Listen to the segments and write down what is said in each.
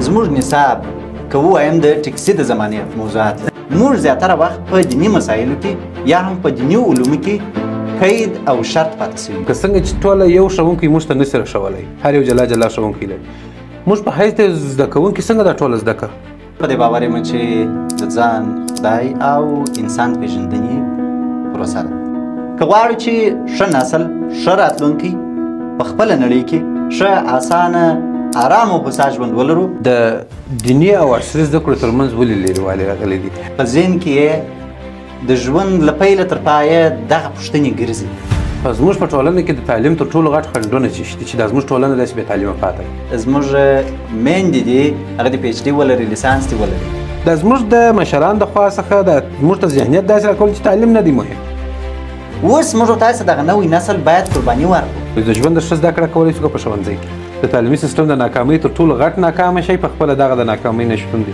زموږ نصاب که ووایم د ټکسي د زمانې موضوعات موږ زیاتره وخت په دیني مسایلو کې یا هم په دیني علومو کې قید او شرط پاتې شوي که څنګه چې ټوله یو ښوونکی موږ ته نشي راشولی هر یو جلا جلا ښوونکی لري موږ په حیث د زده کوونکي څنګه دا ټوله زده کړه په دې باور یم چې د ځان خدای او انسان پېژندنې پروسه ده که غواړو چې ښه نسل ښه راتلونکی په خپله نړۍ کې ښه اسانه آرام او هوسا ژوند ولرو د دیني او عصري زده کړو ترمنځ ولې لرېوالی راغلی دي په ذهن کې یې د ژوند له پیله تر پایه دغه پوښتنې ګرځي زموږ په ټولنه کې د تعلیم تر ټولو غټ خنډونه چې شته چې دا زموږ ټولنه داسې بې تعلیمه پاتې زموږ میندې دي هغه د پی ایچ ډي ولري لیسانس دي ولري دا زموږ د مشرانو د خوا څخه زموږ ته ذهنیت داسې راکول چې تعلیم نه دی مهم اوس موږ او تاسو دغه نوی نسل باید قرباني ورکړو د ژوند د ښه زده کړه کولی شو که په ښوونځي کې د تعلیمي سیستم د ناکامۍ تر ټولو غټ ناکامه شی په خپله دغه د ناکامۍ نه شتون دی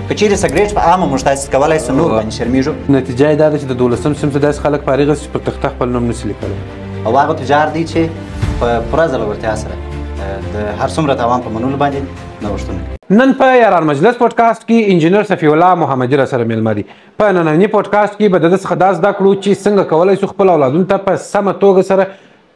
که چیرې سګرېټ په عامه موږ تاسې کولی شو نور باندې شرمېږو نتیجه یې دا ده چې د 12م صنف داسې خلک فارغ چې پر تخته خپل نوم نشي لیکلی او هغه تجار دی چې په پوره زړورتیا سره د هر څومره تاوان په منلو باندې نوښتونه نن په یاران مجلس پودکاسټ کې انجینر صفي الله محمدي راسره میلمه دي په ننني پودکاسټ کې به د ده څخه دا زده کړو چې څنګه کولی شو خپل اولادونو ته په سمه توګه سره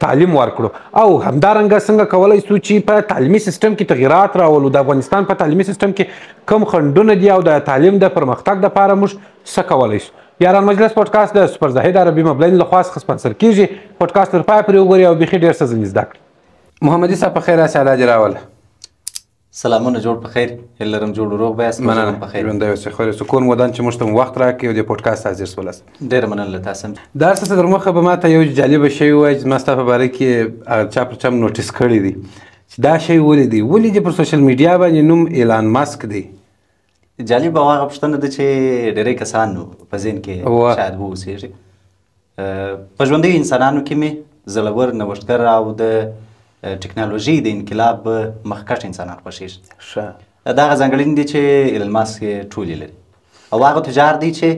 تعلیم ورکړو او همدارنګه څنګه کولی شو چې په تعلیمي سیستم کې تغیرات راولو د افغانستان په تعلیمي سیستم کې کوم خنډونه دي او د تعلیم د پرمختګ دپاره موږ څه کولی شو یاران مجلس پودکاسټ د سپر زاهد عربي مبلین لخوا څخه سپانسر کیږي پودکاسټ تر پایه پورې وګورئ او بیخي ډېر څه ځینې زده کړئ محمدي صاحب په خیر راسې الله دې راوله سلامونه جوړ په خیر هیله لرم جوړ روغ به یاست مننه ژوندی اوسئ خیر اوسئ کور مو ودان چې موږ ته مو وخت راکړئ او د پودکاسټ حاضر شولاست ډېره مننه له تاسو دا هر څه څه در مخه به ما ته یو جالبه شی ووایي چې زما ستا په باره کې چا پر چا م نوټس کړی دی چې دا شی ولې دی ولې دې پر سوشل میډیا باندې نوم ایلان ماسک دی جالب او هغه پوښتنه ده چې ډېری کسانو په ذهن کې شاید واوسېږي په ژوندیو انسانانو کې مې زړور نوښتګر او د ټکنالوژي د انقلاب مخکښ انسانان خوښېږي دغه ځانګړنې دي چې ایلن ماسک یې ټولې لري او هغه تجار دی چې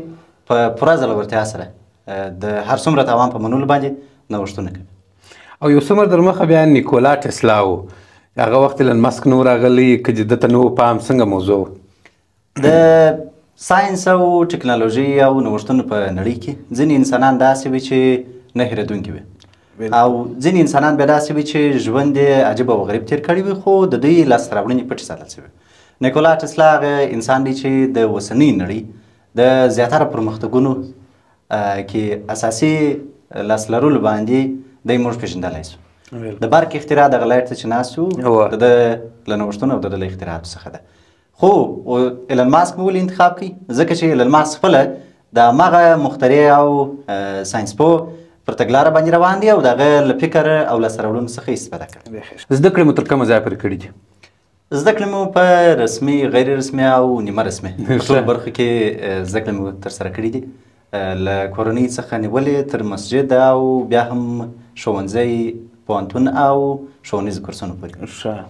په پوره زړورتیا سره د هر څومره تاوان په منلو باندې نوښتونه کوي او یو څومره در مخه بیا نیکولا ټسلا و هغه وخت ایلن ماسک نو راغلی که چې ده ته نه و پام څنګه موضوع و د ساینس او ټکنالوژي او نوښتونو په نړۍ کې ځینې انسانان داسې وي چې نه هېرېدونکي وي او ځینې انسانان بیا داسې وي چې ژوند یې عجیب او غریب تېر کړی وي خو د دوی لاسته راوړنې پټې ساتل شوي نیکولا ټسلا هغه انسان دی چې د اوسنۍ نړۍ د زیاتره پرمختګونو کې اساسي لاس لرلو باندې دی موږ پېژندلی شو د برق اختراع دغه لایټ ته چې ناست و د ده له نوښتونو او د ده له اختراعاتو څخه ده خو ایلن ماسک به ولې انتخاب کوي ځکه چې ایلن ماسک خپله د هماغه مخترع او ساینسپوه پر تګلاره باندې روان دی او د هغه له فکر او لاسته راوړنو څخه استفاده کوي زده کړې مو تر کومه ځایه پورې کړي دي زده کړې مو په رسمي غیر رسمي او نیمه رسمي په ټولو برخو کې زده کړې مو ترسره کړي دي له کورنۍ څخه نیولې تر مسجد او بیا هم ښوونځی پوهنتون او ښوونیزو کورسونو پورې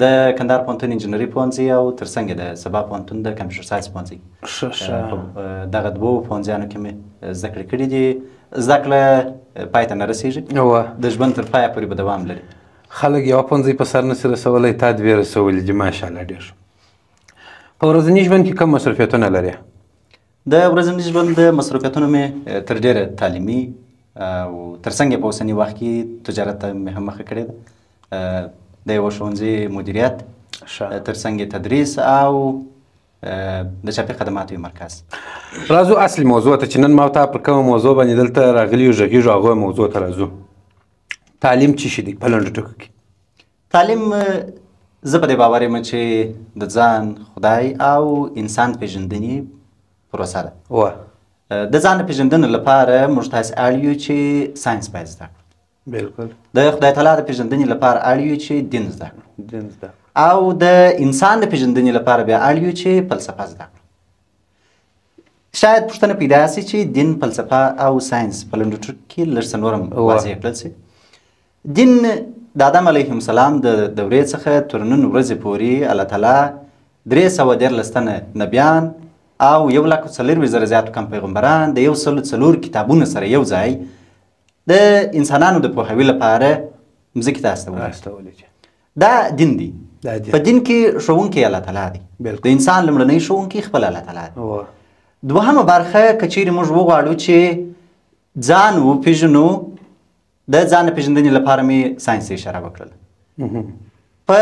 د کندهار پوهنتون انجینري پوهنځي او ترڅنګ د سبا پوهنتون د کمپیوټر ساینس پوهنځي دغه دوو پوهنځیانو کې مې زده کړې کړي دي زده کړه پای ته نه رسېږي د ژوند تر پایه پورې به دوام لري خلک یوه پوهنځی په سر نسي رسولی تا دوې رسولي دي ماشاءالله ډېر په ورځني ژوند کې کم مصروفیتونه لرې د ورځني ژوند د مصروفیتونو مې تر ډېره تعلیمي او ترڅنګ یې په اوسني وخت کې تجارت ته مې هم مخه کړې ده د یوه ښوونځي مدیریت ترڅنګ یې تدریس او د چاپي خدماتو یو مرکز راځو اصلي موضوع ته چې نن ما تا پر کومه موضوع باندې دلته راغلي یو غږیږو هغه موضوع ته راځو تعلیم څه شي دی په لنډو ټکو کې تعلیم زه په دې باور یم چې د ځان خدای او انسان پېژندنې پروسه ده د ځان پېژندنې لپاره موږ تاسې اړ یو چې ساینس باید زده کړو بالکل د خدای تعالی د پېژندنې لپاره اړ یو چې دین زده کړو او د انسان د پېژندنې لپاره بیا اړ یو چې فلسفه زده کړو شاید پوښتنه پیدا شي چې دین فلسفه او ساینس په لنډو ټکو کې لږ څه نور هم واضح کړل شي دین د آدم علیهم السلام د دورې څخه تر نن ورځې پورې الله تعالی 314 تنه نبیان او 1,40,000 زیاتو کم پیغمبران د 104 کتابونو سره یو ځای د انسانانو د پوهاوي لپاره مځکې ته استولي دا دین دی په دین کې ښوونکی الله تعالی دی د انسان لومړنی ښوونکی خپل الله تعالی دی دوهمه برخه که چیرې موږ وغواړو چې ځان وپېژنو د ځان پېژندنې لپاره مې ساینس اشاره وکړله په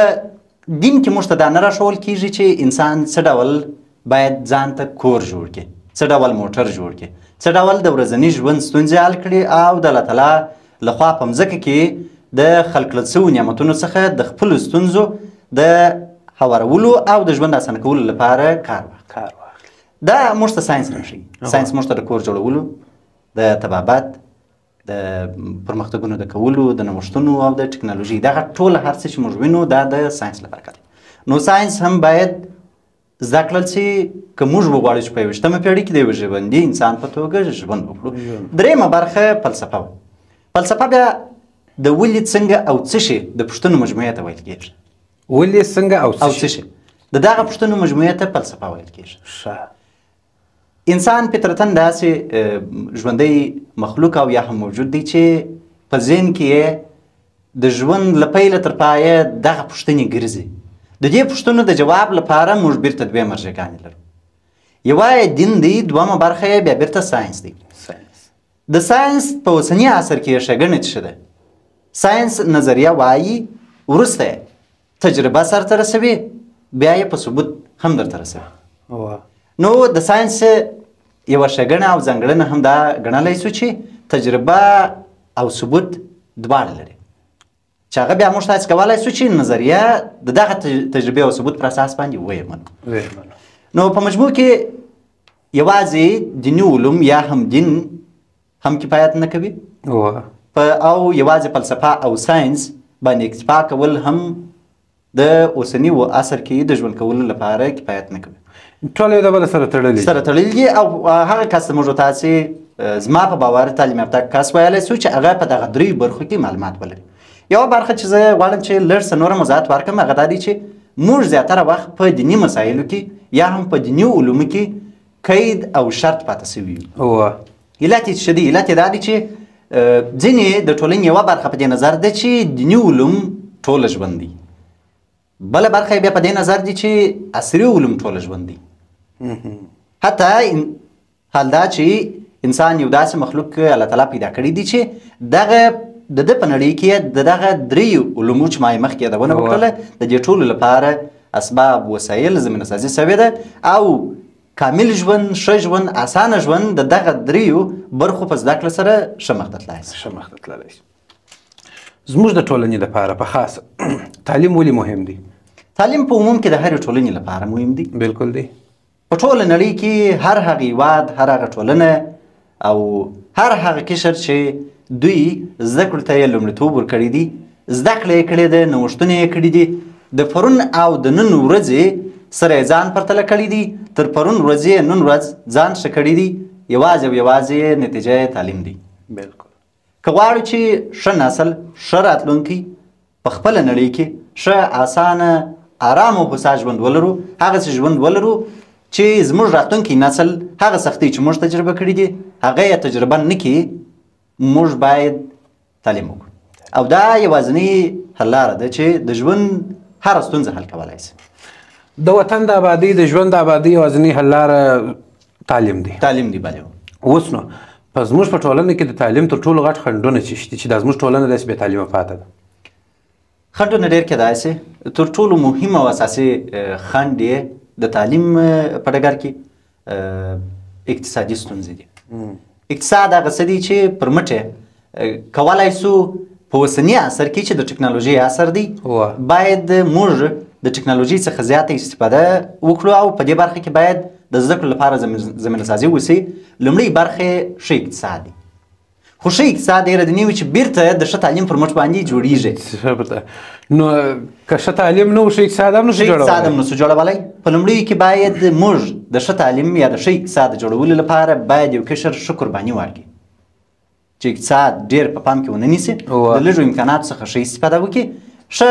دین کې موږ ته دا نه راښوول کېږي چې انسان څه ډول باید ځان ته کور جوړ کړي څه ډول موټر جوړ کړي څه ډول د ورځني ژوند ستونزې حل کړي او د الله تعالی لخوا په مځکه کې د خلق کړل شویو نعمتونو څخه د خپلو ستونزو د هوارولو او د ژوند اسانه کولو لپاره کار واخلي دا موږ ته ساینس راښيي ساینس موږ ته د کور جوړولو د طبابت د پرمختګونو د کولو د نوښتونو او د ټکنالوژي دغه ټول هر څه چې موږ وینو دا د ساینس له برکته نو ساینس هم باید زده کړل چې که موږ وغواړو چې په 21مه پېړۍ کې د یوه ژوندي انسان په توګه ژوند وکړو دریمه برخه فلسفه وه فلسفه بیا د ولې څنګه او څه شي د پوښتنو مجموعې ته ویل کېږي ولې څنګه او څه شي د دغه پوښتنو مجموعې ته فلسفه ویل کېږي انسان فطرتاً داسې ژوندی مخلوق او یا هم موجود دی چې په ذهن کې یې د ژوند له پیله تر پایه دغه پوښتنې ګرځي د دې پوښتنو د جواب لپاره موږ بیرته دوې مرجعګانې لرو یوه یې دین دی دویمه برخه یې بیا بیرته ساینس دی د ساینس په اوسني عصر کې ښېګڼه څه ده ساینس نظریه وایي وروسته یې تجربه سرته رسوي بیا یې په ثبوت هم درته رسوي نو د ساینس یوه ښېګڼه او ځانګړنه هم دا ګڼلی شو چې تجربه او ثبوت دواړه لري چې هغه بیا موږ تاسې کولی شو چې نظریه د دغه تجربې او ثبوت پر اساس باندې ویې نو په مجموع کې یوازې دیني علوم یا هم دین هم کفایت نه کوي او یوازې فلسفه او ساینس باندې اکتفا کول هم د اوسني عصر کې د ژوند کولو لپاره کفایت نه کوي ټول یو د بل سره تړلي دي او هغه کس ته موږ تاسې زما په باور تعلیم یافته کس ویلی شو چې هغه په دغه دریو برخو کې معلومات ولري یوه برخه چې زه غواړم چې لږ څه نوره وضاحت ورکړم هغه دا دی چې موږ زیاتره وخت په دیني مسایلو کې یا هم په دیني علومو کې قید او شرط پاته سوي یو علت یې څه دی علت یې دا دی چې ځینې د ټولنې یوه برخه په دې نظر ده چې دیني علوم ټوله ژوند دی بله برخه یې بیا په دې نظر دی چې عصري علوم ټوله ژوند دی حتی حال دا چې انسان یو داسې مخلوق الله تعالی پیدا کړی دی چې دغه د ده په نړۍ کې د دغه دریو علومو چې ما یې مخکې یادونه وکړله د دې ټولو لپاره اسباب وسایل زمینه سازي سوې ده او کامل ژوند ښه ژوند اسانه ژوند د دغه دریو برخو په زده کړه سره ښه مخته تللی شي زموږ د ټولنې لپاره په خاصه تعلیم ولې مهم دی تعلیم په عموم کې د هرې ټولنې لپاره مهم دی بالکل دی په ټوله نړۍ کې هر هغه هیواد هر هغه ټولنه او هر هغه قشر چې دوی زده کړو ته یې لومړیتوب ورکړی دي زده کړه یې کړې ده نوښتونه یې کړي دي د پرون او د نن ورځې سره یې ځان پرتله کړي دي تر پرون ورځې نن ورځ ځان ښه کړي دي یوازې او یوازې نتیجه یې تعلیم دی بالکل که غواړو چې ښه نسل ښه راتلونکی په خپله نړۍ کې ښه اسانه آرام او هوسا ژوند ولرو هغسې ژوند ولرو چې زموږ راتلونکی نسل هغه سختۍ چې موږ تجربه کړي دي هغه یې تجربه نه کړي موږ باید تعلیم وکړو او دا یوازینۍ حل لاره ده چې د ژوند هره ستونزه حل کولی شي د وطن د آبادۍ د ژوند د آبادۍ یوازینۍ حل لاره تعلیم دی بله اوس نو په زموږ په ټولنه کې د تعلیم تر ټولو غټ خنډونه څه شي چې دا زموږ ټولنه داسې بې تعلیمه پاته ده خنډونه ډېر کیدای شي تر ټولو مهم او اساسي خنډ یې د تعلیم په ډګر کې اقتصادي ستونزې دي اقتصاد هغه څه دی چې پر مټ کولی شو په اوسني عصر کې چې د ټکنالوژۍ عصر دی باید موږ د ټکنالوژۍ څخه زیاته استفاده وکړو او په دې برخه کې باید د زده کړو لپاره زمینه سازي وشي لومړی برخه ښه اقتصاد دی خو ښه اقتصاد ډېره دیني وي چې بیرته د ښه تعلیم پر مټ باندې جوړیږي نو که ښه تعلیم نه و ښه اقتصاد هم نشو جوړولی په لومړیو کې باید موږ د ښه تعلیم یا د ښه اقتصاد جوړولو لپاره باید یو قشر ښه قرباني ورکړي چې اقتصاد ډېر په پام کې ونه نیسي د لږو امکاناتو څخه ښه استفاده وکړي ښه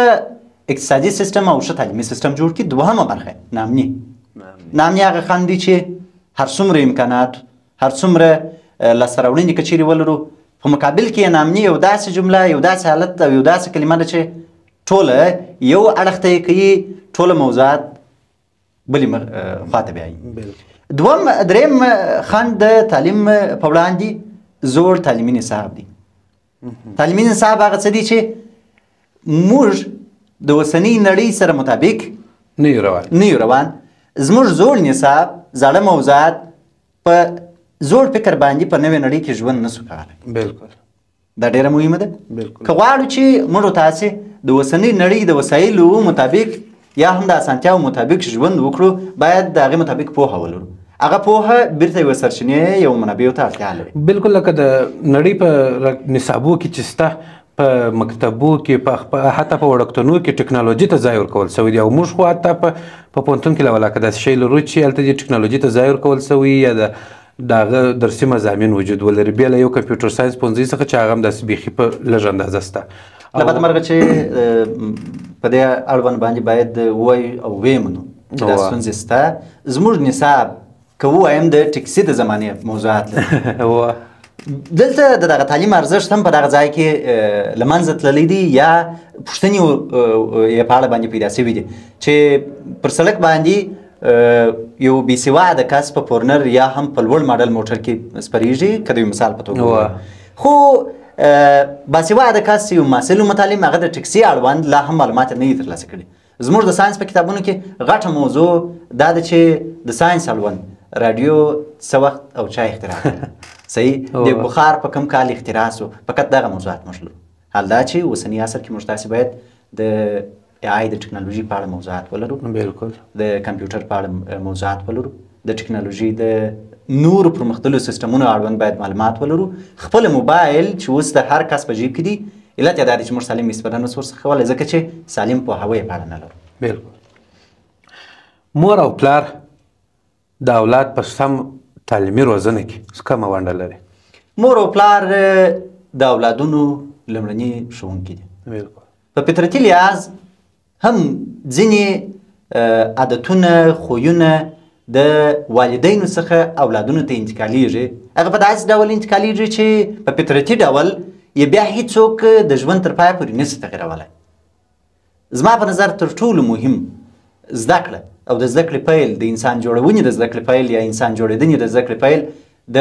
اقتصادي سیستم او ښه تعلیمي سیستم جوړ کړي دوهمه برخه نامني هغه خنډ دی چې هر څومره امکانات هر څومره لاسته راوړنې که چیرې ولرو په مقابل کې یې نامني یو داسې جمله یو داسې حالت او یو داسې کلمه ده چې ټوله یو اړخ ته یې کوي، ټوله موضوعات بلې خواته بیایي. دریم خنډ د تعلیم په وړاندې زوړ تعلیمي نصاب دی. تعلیمي نصاب هغه څه دی چې موږ د اوسنۍ نړۍ سره مطابق نه یو روان. زموږ زوړ نصاب زاړه موضوعات په زوړ فکر باندې په نوې نړۍ کې ژوند نسو کولی. بالکل دا ډیره مهمه ده. که غواړو چې موږ تاسې د اوسنۍ نړۍ د وسایلو مطابق یا هم د اسانتیاو مطابق ژوند وکړو، باید د هغې مطابق پوهه ولرو. هغه پوهه بیرته یوه سرچینې یو منابعو ته اړتیا لري. بالکل لکه د نړۍ په نصابو کې چې سته، په مکتبو کې، حتی په وړکتونو کې ټکنالوژي ته ځای ورکول سوی دی. او موږ خو حتی په پوهنتون کې لولا که داسې شی لرو چې هلته د ټکنالوژي ته ځای ورکول سوی یا د هغه درسي مضامین وجود ولري، بیا له یو کمپیوټر ساینس پوهنځي څخه چې هغه هم داسې بیخي په لږ اندازه سته. له بده مرغه چې په دې اړوند باندې باید ووایو او ویې منو چې دا ستونزې سته. زموږ نصاب که ووایم د ټکسي د زمانې موضوعات لري. دلته د دغه تعلیم ارزښت هم په دغه ځای کې له منځه تللی دی، یا پوښتنې یې په اړه باندې پیدا شوي دي چې پر سړک باندې یو بې سواده کس په فورنر یا هم په لوړ ماډل موټر کې سپریږي، که د یو مثال په توګه. خو باسواده کس یو محصل متعلم هغه د ټکسي اړوند لا هم معلومات نه دي ترلاسه کړي. زموږ د ساینس په کتابونو کې غټه موضوع دا ده چې د ساینس اړوند رادیو څه وخت او چا اختراع کړه، صحیح، د بخار په کوم کال اختراع سو، فقط دغه موضوعات موږ لرو. حال دا چې اوسني عصر کې موږ تاسې باید د AI د ټکنالوژي په اړه موضوعات ولرو، بالکل د کمپیوټر په اړه موضوعات ولرو، د ټکنالوژي د نورو پرمختللو سیسټمونو اړوند باید معلومات ولرو. خپل موبایل چې اوس د هر کس په جیب کې دی، علت یې دا دی چې موږ سالم استفاده نسو ورڅخه کولی، ځکه چې سالم پوهاوی یې په اړه نه لرو. بالکل. مور او پلار د اولاد په سم تعلیمي روزنه کې کومه ونډه لري؟ مور او پلار د اولادونو لومړني ښوونکي دي. بالکل. په فطرتي لحاظ هم ځینې عادتونه، خویونه د والدینو څخه اولادونو ته انتقالیږي. هغه په داسې ډول انتقالیږي چې په فطرتي ډول یې بیا هیڅوک د ژوند تر پایه پورې نشي تغیرولی. زما په نظر تر ټولو مهم زده کړه او د زده کړې پیل، د انسان جوړونې د زده کړې پیل یا انسان جوړېدنې د زده کړې پیل د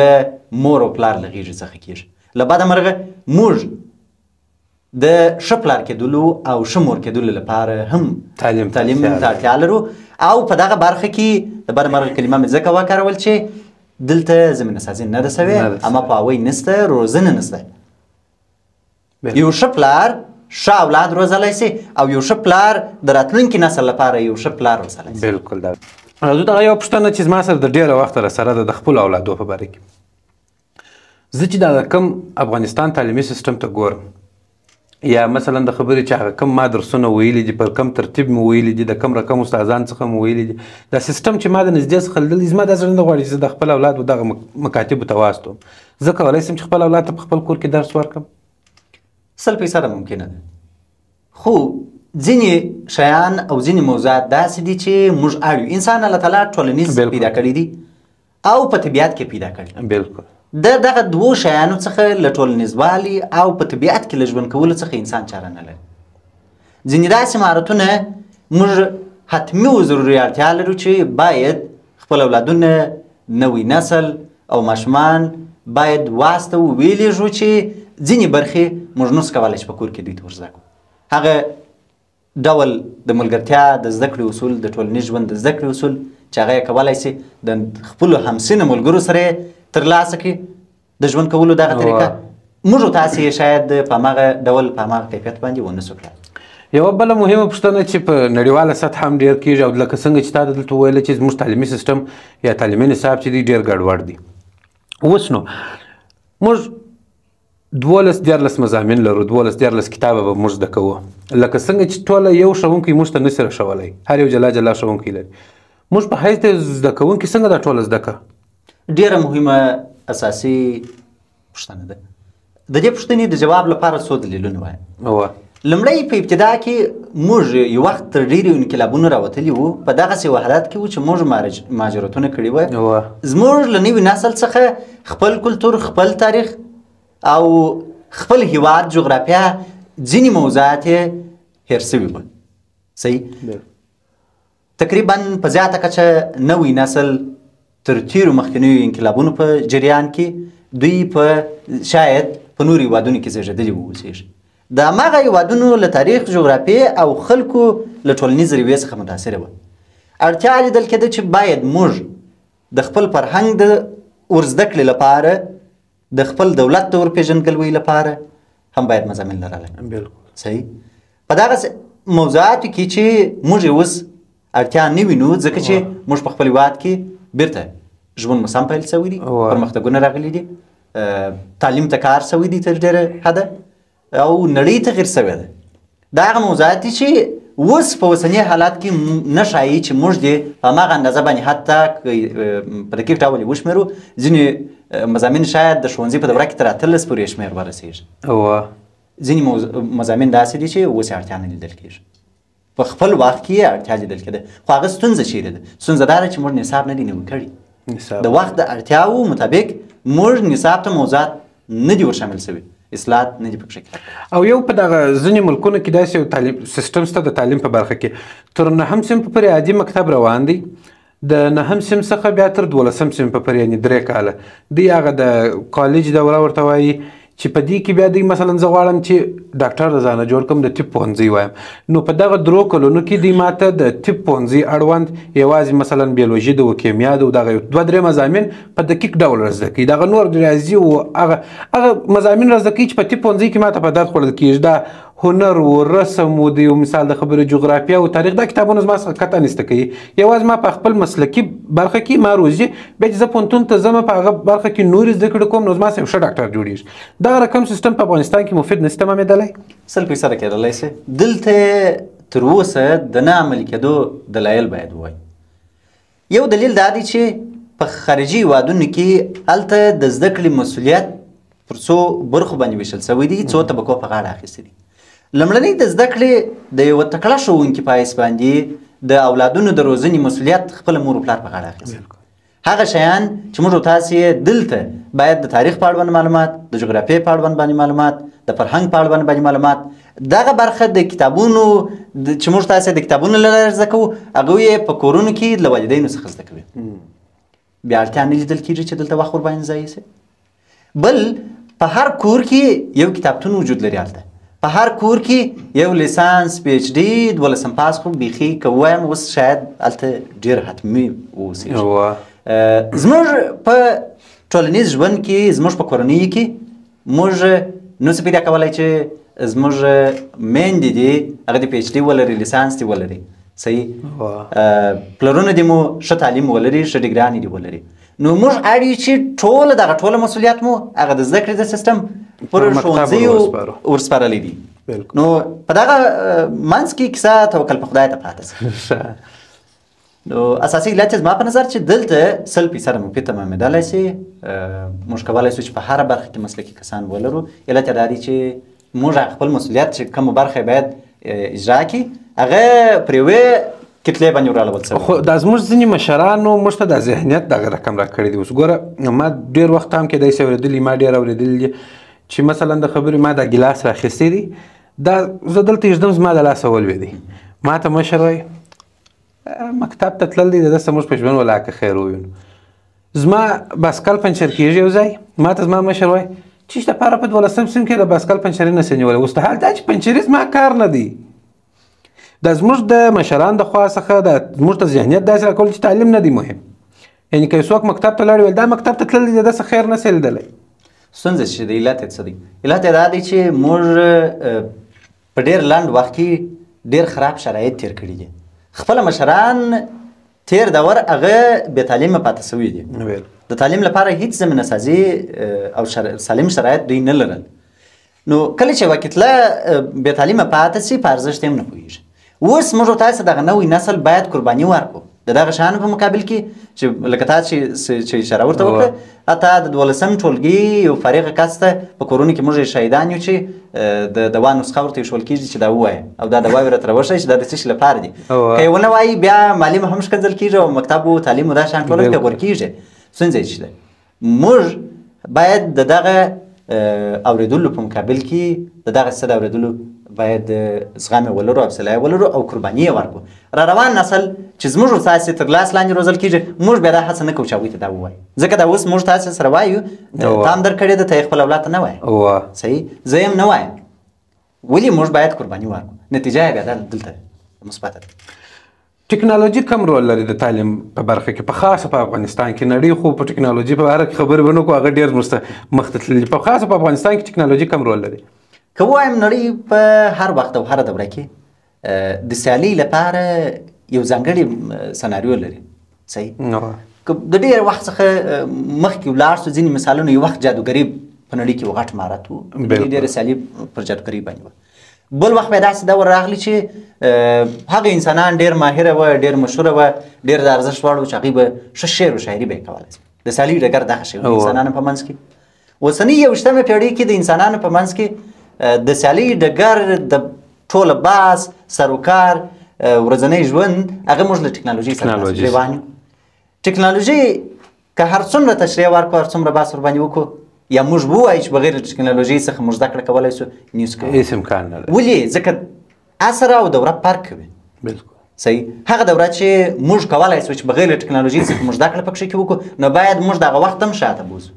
مور او پلار له غېږې څخه کېږي. له بده مرغه موږ د ښه پلار کېدلو او ښه مور کېدلو لپاره هم تعلیم ته اړتیا لرو. او په دغه برخه کې د بده مرغه کلمه مې ځکه وکارول چې دلته زمینه سازي نه ده سوې، اما پوهاوی نشته، روزنه نشته. یو ښه پلار ښه اولاد روزلی شي او یو ښه پلار د راتلونکي نسل لپاره یو ښه پلار روزلی شي. بالکل. دا دغه یوه پوښتنه چې زما سره د ډېره وخته راسره ده د خپلو اولادو په باره کې. زه چې دا د کوم افغانستان تعلیمي سیسټم ته ګورم، یا مثلا د خبرې چې هغه کوم ما درسونه ویلي دي، پر کوم ترتیب مې ویلي دي، د کوم رقم استادان څخه مې ویلي دي، دا سیسټم چې ما د نږدې څخه لیدلی، زما دا زړه نه غواړي چې زه د خپل اولاد دغه مکاتبو ته واستوم. زه کولی شم چې خپل اولاد ته په خپل کور کې درس ورکړم؟ 100% ممکنه ده. خو ځینې شیان او ځینې موضوعات داسې دي چې موږ اړ یو. انسان الله تعالی ټولنیز پیدا کړی دی او په طبیعت کې پیدا کړی. بالکل. د دغه دوو شیانو څخه له ټولنیزوالي او په طبیعت کې له ژوند کولو څخه انسان چاره نه لري. ځینې داسې مهارتونه موږ حتمي و ضروري اړتیا لرو چې باید خپل اولادونه، نوی نسل او ماشومان باید واسطه وویلېږو چې ځینې برخې موږ نسو کولی چې په کور کې دوی ته ور زده کړو. هغه ډول د ملګرتیا، د زده کړې اصول، د ټولنیز ژوند د زده کړې اصول چې هغه یې کولی شي د خپلو همسینه ملګرو سره ترلاسه کړي د ژوند کولو دغه طریقه، موږ او تاسې یې شاید په هماغه ډول په هماغه کیفیت باندې ونه سو کړای. یوه بله مهمه پوښتنه چې په نړیواله سطح هم ډېر کېږي، او لکه څنګه چې تا دلته وویله چې زموږ تعلیمي سیسټم یا تعلیمي نصاب چې دی ډېر ګډوډ دی. اوس نو موږ 12-14 مضامین لرو، 12-14 کتابه به موږ زده کوو. لکه څنګه چې ټوله یو ښوونکی موږ ته نشي راښولی، هر یو جلا جلا ښوونکی لري. موږ په حیث د زده کوونکي څنګه دا ټوله زده کړه؟ ډېره مهمه اساسي پوښتنه ده. د دې پوښتنې د جواب لپاره څو دلیلونه وایم. لومړی په ابتدا کې موږ یو وخت تر ډېرو انقلابونو راوتلي وو، په دغسې یو حالت کې وو چې موږ مهاجرتونه کړي وه. زموږ له نوي نسل څخه خپل کلتور، خپل تاریخ او خپل هیواد جغرافیه ځینې موضوعات یې هیر سوي وه. صحیح. تقریبا په زیاته کچه نوی نسل تر تیرو مخکنیو انقلابونو په جریان کې دوی په شاید په نورو هیوادونو کې زیږېدلي واوسېږي. د هماغه هیوادونو له تاریخ، جغرافیې او خلکو له ټولنیز رویې څخه متاثره وه. اړتیا لیدل کېده چې باید موږ د خپل فرهنګ د ورزده کړې لپاره، د خپل دولت د ورپېژندګلوۍ لپاره هم باید مضامین لرلی. صحیح. په دغه موضوعاتو کې چې موږ اوس اړتیا نه وینو، ځکه چې موږ په خپل هېواد کې بیرته ژوند مو سم پیل شوی دي، پرمختګونه راغلي دي، تعلیم ته کار شوی دی تر ډېره حده، او نړۍ تغیر شوې ده. دا هغه موضوعات دي چې اوس په اوسني حالات کې نه ښایي چې موږ دې په هماغه اندازه باندې حتی په دقیق ډول یې وشمېرو. ځینې مضامین شاید د ښوونځي په دوره کې تر 18 پورې شمېر ورسېږي. ځینې مضامین داسې دي چې اوس یې اړتیا نه لیدل کېږي. په خپل وخت کې یې اړتیا لیدل کېده، خو هغه ستونزه چیرې ده؟ ستونزه دا ده چې موږ نصاب نه دي نوي کړي. د وخت د اړتیاو مطابق موږ نصاب ته موضوعات نه دي ورشامل شوي، اصلاحات نه دي پکې کړي. او یو په دغه ځینې ملکونو کې داسې یو تعلیم سیستم شته د تعلیم په برخه کې، تر 9م صنف پورې عادي مکتب روان دی، د 9م صنف څخه بیا تر 12م صنف پورې یعنې 3 کاله دی هغه د کالج دوره ورته وایي، چې په دې کې بیا دوی مثلا زه غواړم چې ډاکټر رضانه جوړ کړم، د طب پوهنځی وایم، نو په دغه 3 کلونو کې دوی ماته د طب پوهنځي اړوند یوازې مثلا بیولوژي د کیمیا د دغه 2-3 مضامین په دقیق ډول را زده کوي، دغه نور ریاضي او هغه مضامین را زده کوي چې په طب پوهنځي کې ماته په درد خوړل کېږي. دا هنر و رسم و د یو مثال د خبرې جغرافیه او تاریخ دا کتابونه زما څخه قطعا نسته کوي. یوازې ما په خپل مسلکي برخه کې ما روزي، بیا چې زه پوهنتون ته ځم په هغه برخه کې نورې زده کړې کوم، نو زما څخه یو ښه ډاکټر جوړېږي. دغه رقم سیستم په افغانستان کې مفید نشته تمامېدلی؟ 100% کېدلی شي. دلته تر اوسه د نه عملي کېدو دلایل باید ووایو. یو دلیل دا دی چې په خارجي هیوادونو کې هلته د زده کړې مسؤلیت پر څو برخو باندې ویشل شوی دی، څو طبقو په غاړه اخیستې دي. لومړنۍ د زده کړې د یوه تکړه ښوونکي په حیث باندې د اولادونو د روزنې مسؤلیت خپله مور و پلار په غاړه اخیستی. هغه شیان چې موږ او تاسې یې دلته باید د تاریخ په اړوند معلومات، د جغرافیې په اړوند باندې معلومات، د فرهنګ په اړوند باندې معلومات، دغه برخه د کتابونو چې موږ تاسې د کتابونو له لارې زده کوو، هغوی یې په کورونو کې له والدینو څخه زده کوي. بیا اړتیا نه لیدل کېږي چې دلته وخت ورباندې ضایع شي. بل په هر کور کې یو کتابتون وجود لري. هلته په هر کور کې یو لیسانس، پی ایچ ډي، 12م پاس خو بیخي که ووایم اوس شاید هلته ډېر حتمي واوسېږي. زموږ په ټولنیز ژوند کې، زموږ په کورنیو کې موږ نو څه پیدا کولی چې زموږ میندې دي هغه د پی ایچ ډي ولري، لیسانس دي ولري. صحیح. پلرونه دې مو ښه تعلیم ولري، ښه ډګرانې دې ولري. نو موږ اړ یو چې ټوله دغه ټوله مسؤلیت مو هغه د زده کړې د سیستم پر ښوونځیو ورسپارلی دي. نو په دغه منځ کې کیسه توکل په خدای ته پاته شي. نو اساسي علت زما په نظر چې دلته 100% مفید تمامېدلی شي. موږ کولی شو چې په هره برخه کې مسلکي کسان ولرو. علت یې دا دی چې موږ خپل مسؤلیت چې کومه برخه باید اجرا کړي هغه پر یوې کتلې باندې ورالول شوی. خو دا زموږ ځینې مشرانو موږ ته دا ذهنیت دغه رقم راکړی دی. اوس ګوره ما ډېر وخت هم کېدای شي اورېدلي، ما ډېر اورېدلي دي چې مثلا د خبرې ما دا ګیلاس راخیستی دی، دا زه دلته یږدم زما د لاسه ولوېدی، ما ته مشر وایي مکتب ته تلل دی د داسې موږ په ژوند ولاکه خیر ووینو. زما باسکل پنچر کېږي یو ځای، ما ته زما مشر وایي چې دپاره په 12م صنف کې د باسکل پنچري نسې نیولی. اوس د حال دا چې پنچري زما کار نه دی. دا زموږ د مشران د خوا څخه دا زموږ ته ذهنیت داسې راکول چې تعلیم نه دی مهم. یعنې که څوک مکتب ته لاړ ویل دا مکتب ته تللی دی داسې خیر نه شي لیدلی. ستونزه چې د علت یې څه دی؟ علت یې دا دی چې موږ په ډېر لنډ وخت کې ډېر خراب شرایط تېر کړي دي. خپله مشران تېر دور هغه بې تعلیمه پاته شوي دي. د تعلیم لپاره هیڅ زمینه سازي او سالم شرایط دوی نه لرل. نو کله چې یوه کتله بې تعلیمه پاته شي په ارزښت یې هم نه پوهېږي. اوس موږ تاسو دغه نوی نسل باید قرباني ورکړو د دغه شیانو په مقابل کې چې لکه تا چې اشاره ورته وکړه، حتی د 12م ټولګي یو فارغه کس ته په کورونو کې موږ شهیدان یو چې د دوا نسخه ورته ایښول کېږي چې دا ووایه او دا دوا یې راته راوښیه چې دا د څه شي لپاره دي. که یې ونه وایي بیا معلم هم ښکنځل کېږي او مکتب و تعلیم و دا شیان ټوله پیغور کېږي. ستونزه یې څه ده؟ موږ باید د دغه اورېدلو په مقابل کې د دغه څه د اورېدلو باید زغم ولرو، حوصله ولرو او قرباني یې ورکړو. را روان نسل چې زموږ ستاسې تر لاس لاندې روزل کېږي، موږ بیا دا هڅه نه کوو چې هغوی ته دا ووایو، ځکه دا اوس موږ تاسې سره وایو، تا هم درکړې ده، ته یې خپل اولاد ته نه وایې. صحیح، زه یې هم نه وایم. ولې موږ باید قرباني ورکړو؟ نتیجه یې بیا دلته مثبته ده. ټکنالوژي کوم رول لري د تعلیم په برخه کې، په خاصه په افغانستان کې؟ نړۍ خو په ټکنالوژي په اړه خبرې ونه کړو، هغه ډېر مخته تللي. په خاصه په افغانستان کې ټکنالوژي کوم رول لري؟ که ووایم نړۍ په هر وخت او هره دوره کې د سیالۍ لپاره یو ځانګړی سناریو لري. صحیح، که د ډېر وخت څخه مخکې ولاړ سو، ځینې مثالونه، یو وخت جادوګري په نړۍ کې یو غټ مهارت و، ډېره سیالي پر جادوګري باندې وه. بل وخت بیا داسې دور راغلی چې هغه انسانان ډېر ماهره وه، ډېر مشهوره وه، ډېر د ارزښت وړ وه چې هغوی به ښه شعر و شاعري به یې کولی. د سیالۍ ډګر دغه شی و د انسانانو په منځ کې. اوسنۍ 21مه پېړۍ کې د انسانانو په منځ کې د سیالۍ ډګر، د ټوله بحث، سروکار، ورځنی ژوند، هغه موږ له ټکنالوژۍ سره روان یو. ټکنالوژي که هر څومره تشریح ورکړو، هر څومره بحث ورباندې وکړو، یا موږ ووایو چې بغیر له ټکنالوژۍ څخه موږ زده کړه کولی سو، نیوز کوو. هېڅ امکان نه لري. ولې؟ ځکه عصر او دوره فرق کوي. بلکل صحیح. هغه دوره چې موږ کولی سو چې بغیر له ټکنالوژۍ څخه موږ زده کړه پکښې کې وکړو، نو باید موږ دغه وخت هم شاته بوځو.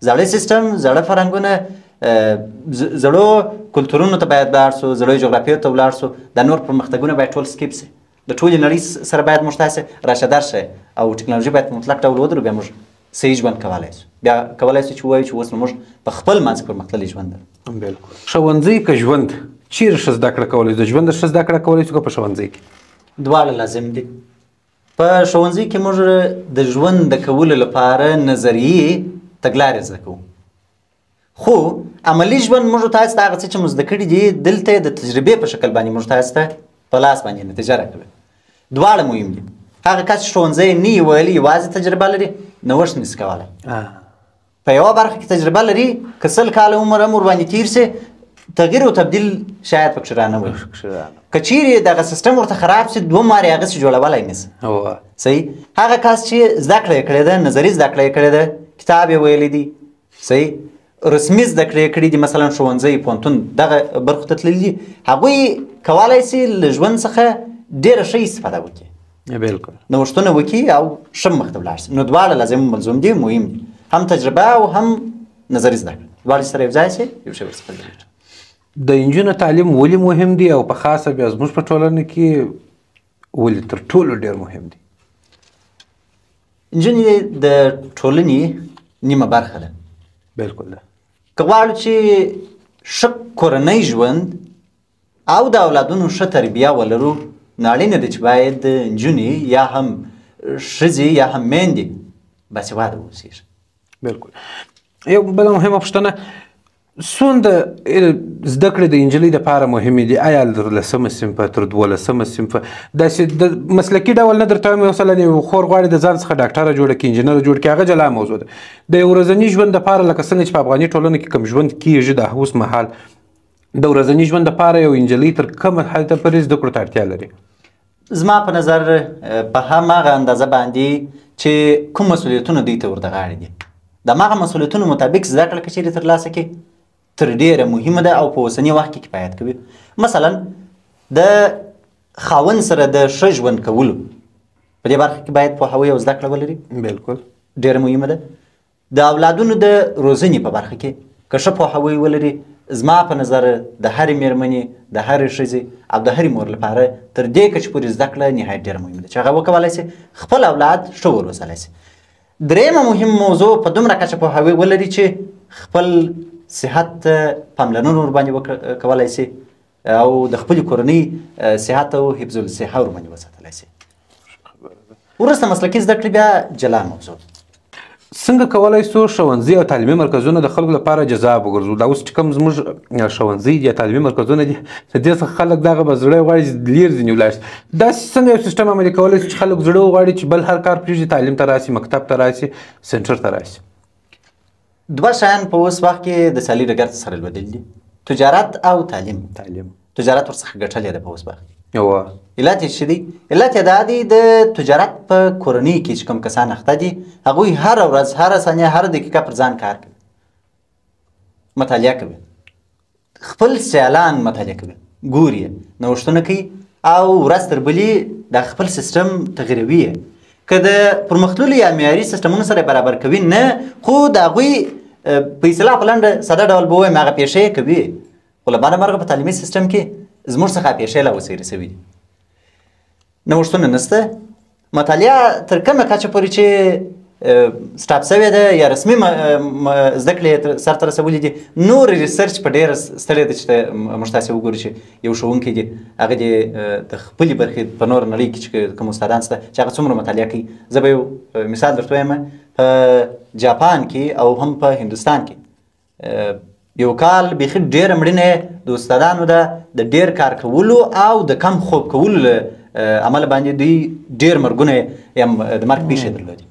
زاړه سیستم، زاړه فرهنګونه، زړو کلتورونو ته باید لاړ سو، زړو جغرافیو ته ولاړ سو. دا نور پرمختګونه باید ټول سکیپ سي. د ټولې نړۍ سره باید موږ تاسې راشه درشه او ټکنالوژي باید په مطلق ډول ودرو، بیا موږ صحیح ژوند کولی سو. بیا کولی سو چې ووایو چې اوس نو موږ په خپل منځ کې پرمختللی ژوند لرو. بلکل. ښوونځی که ژوند، چیرې ښه زده کړه کولی سو؟ د ژوند ښه زده کړه کولی سو که په ښوونځي کې؟ دواړه لازم دي. په ښوونځي کې موږ د ژوند د کولو لپاره نظریې تګلارې زده کوو، خو عملي ژوند موږ تاسو ته هغه څه چې مو زده کړي دي دلته د تجربې په شکل باندې موږ تاسو ته په لاس باندې نتیجه راکوي. دواړه مهم دي. هغه کس چې ښوونځی نه یې ویلي، یوازې تجربه لري، نوښت نشي کولی. په یوه برخه کې تجربه لري، که 100 کاله عمر هم ورباندې تېر سي، تغییر او تبدیل شاید پکښې رانه وي. که چیرې دغه سیستم ورته خراب سي، دوه مارې هغسې جوړولی نشي. صحیح. هغه کس چې زده کړه یې کړې ده، نظري زده کړه یې کړې ده، کتاب یې ویلی دی، صحیح، رسمي زده کړې یې کړي دي، مثلا ښوونځی، پوهنتون، دغه برخو ته تللي دي، هغوی کولی سي له ژوند څخه ډېره ښه استفاده وکړي. بلکل. نوښتونه وکړي او ښه مخته ولاړ سي. نو دواړه لازم ملزوم دي، مهم دي. هم تجربه او هم نظري زده کړه، دواړه سره یو ځای سي، یو شی ورڅخه جوړېږي. د نجونو تعلیم ولې مهم دی او په خاصه بیا زموږ په ټولنه کې ولې تر ټولو ډېر مهم دی؟ نجونې د ټولنې نیمه برخه ده. بلکل ده. که غواړو چې ښه کورنی ژوند او د اولادونو ښه تربیه ولرو، نو اړینه ده چې باید نجونې یا هم ښځې یا هم میندې باسواده واوسېږي. بلکل. یو بله مهمه پوښتنه، څومره زده کړې د نجلۍ دپاره مهمې دي؟ آیا تر 10مه صنفه، تر 12مه صنفه، داسې د مسلکي ډول نه درته وایم، مثلا یو خور غواړي د ځان څخه ډاکټره جوړه کړي، انجینره جوړ کړي، هغه جلا موضوع ده. د یو ورځني ژوند دپاره لکه څنګه چې په افغاني ټولنه کې کوم ژوند کېږي د اوس مهال، د ورځني ژوند دپاره یو نجلۍ تر کومه حده پورې زده کړو ته اړتیا لري؟ زما په نظر په هماغه اندازه باندې چې کوم مسؤلیتونه دوی ته ورته غاړې دي، د هماغه مسؤلیتونو مطابق زده کړه که چیرې ترلاسه کړي تر ډېره مهمه ده او په اوسني وخت کې کفایت کوي. مثلا د خاوند سره د ښه ژوند کولو په دې برخه کې باید پوهاوی او زده کړه ولري. بلکل. ډېره مهمه ده. د اولادونو د روزنې په برخه کې که ښه پوهاوی ولري، زما په نظر د هرې مېرمنې، د هرې ښځې او د هرې مور لپاره تر دې کچې پورې زده کړه نهایت ډېره مهمه ده چې هغه وکولی سي خپل اولاد ښه وروزلی سي. درېیمه مهم موضوع په دومره کچه پوهاوی ولري چې خپل صحت ته پاملرنه ورباندې کولی سي او د خپلې کورنۍ صحت او حفظ الصحه ورباندې وساتلی سي. وروسته مسلکي زده کړې بیا جلا موضوع. څنګه کولی سو ښوونځي او تعلیمي مرکزونه د خلکو لپاره جذاب وګرځو؟ دا اوس چې کوم زموږ ښوونځي یا تعلیمي مرکزونه دي، د دې څخه خلک دغه به زړه غواړي چې لېر ځینې ولاړ شي. داسې څنګه یو سیسټم عملي کولی سو چې خلک زړه وغواړي چې بل هر کار پرېږدي، تعلیم ته راسي، مکتب ته راسي، سنټر ته راسي؟ دوه شیان په اوس وخت کې د سیالي ډګر ته سره لوېدلي دي، تجارت او تعلیم. تجارت ورڅخه ګټلې ده په اوس وخت کې. علت یې څه دی؟ علت یې دا دی د تجارت په کورنۍ کې چې کوم کسان اخته دي، هغوی هره ورځ، هره ثانیه، هره دقیقه پر ځان کار کوي. مطالعه کوي، خپل سیالان مطالعه کوي، ګوري نوښتونه کوي او ورځ تر بلې د خپل سیستم تغیروي. که د پرمختللو یا معیاري سیستمونو سره برابر کوي نه، خو د هغوی په اصطلاح په لنډه ساده ډول به ووایم هغه پیښې یې کوي، خو له بده مرغه په تعلیمي سیستم کې زموږ څخه پیښې لا اوسه رسوي دي. نوښتونه نشته، مطالعه تر کومه کچه پورې چې سټاپ سوې ده یا رسمي زده کړې سرته رسولي دي، نور ریسرچ په ډېره ستړې ده چې موږ تاسې وګورو چې یو ښوونکی دی هغه دې د خپلې برخې په نوره نړۍ کې چې کوم استادان شته چې هغه څومره مطالعه کوي. زه به یو مثال درته وایم، په جاپان کې او هم په هندوستان کې یو کال بیخي ډېره مړینه د استادانو ده د ډېر کار کولو او د کم خوب کولو له عمله باندې دوی ډېر مرګونه یا د مرګ پیښې درلودې.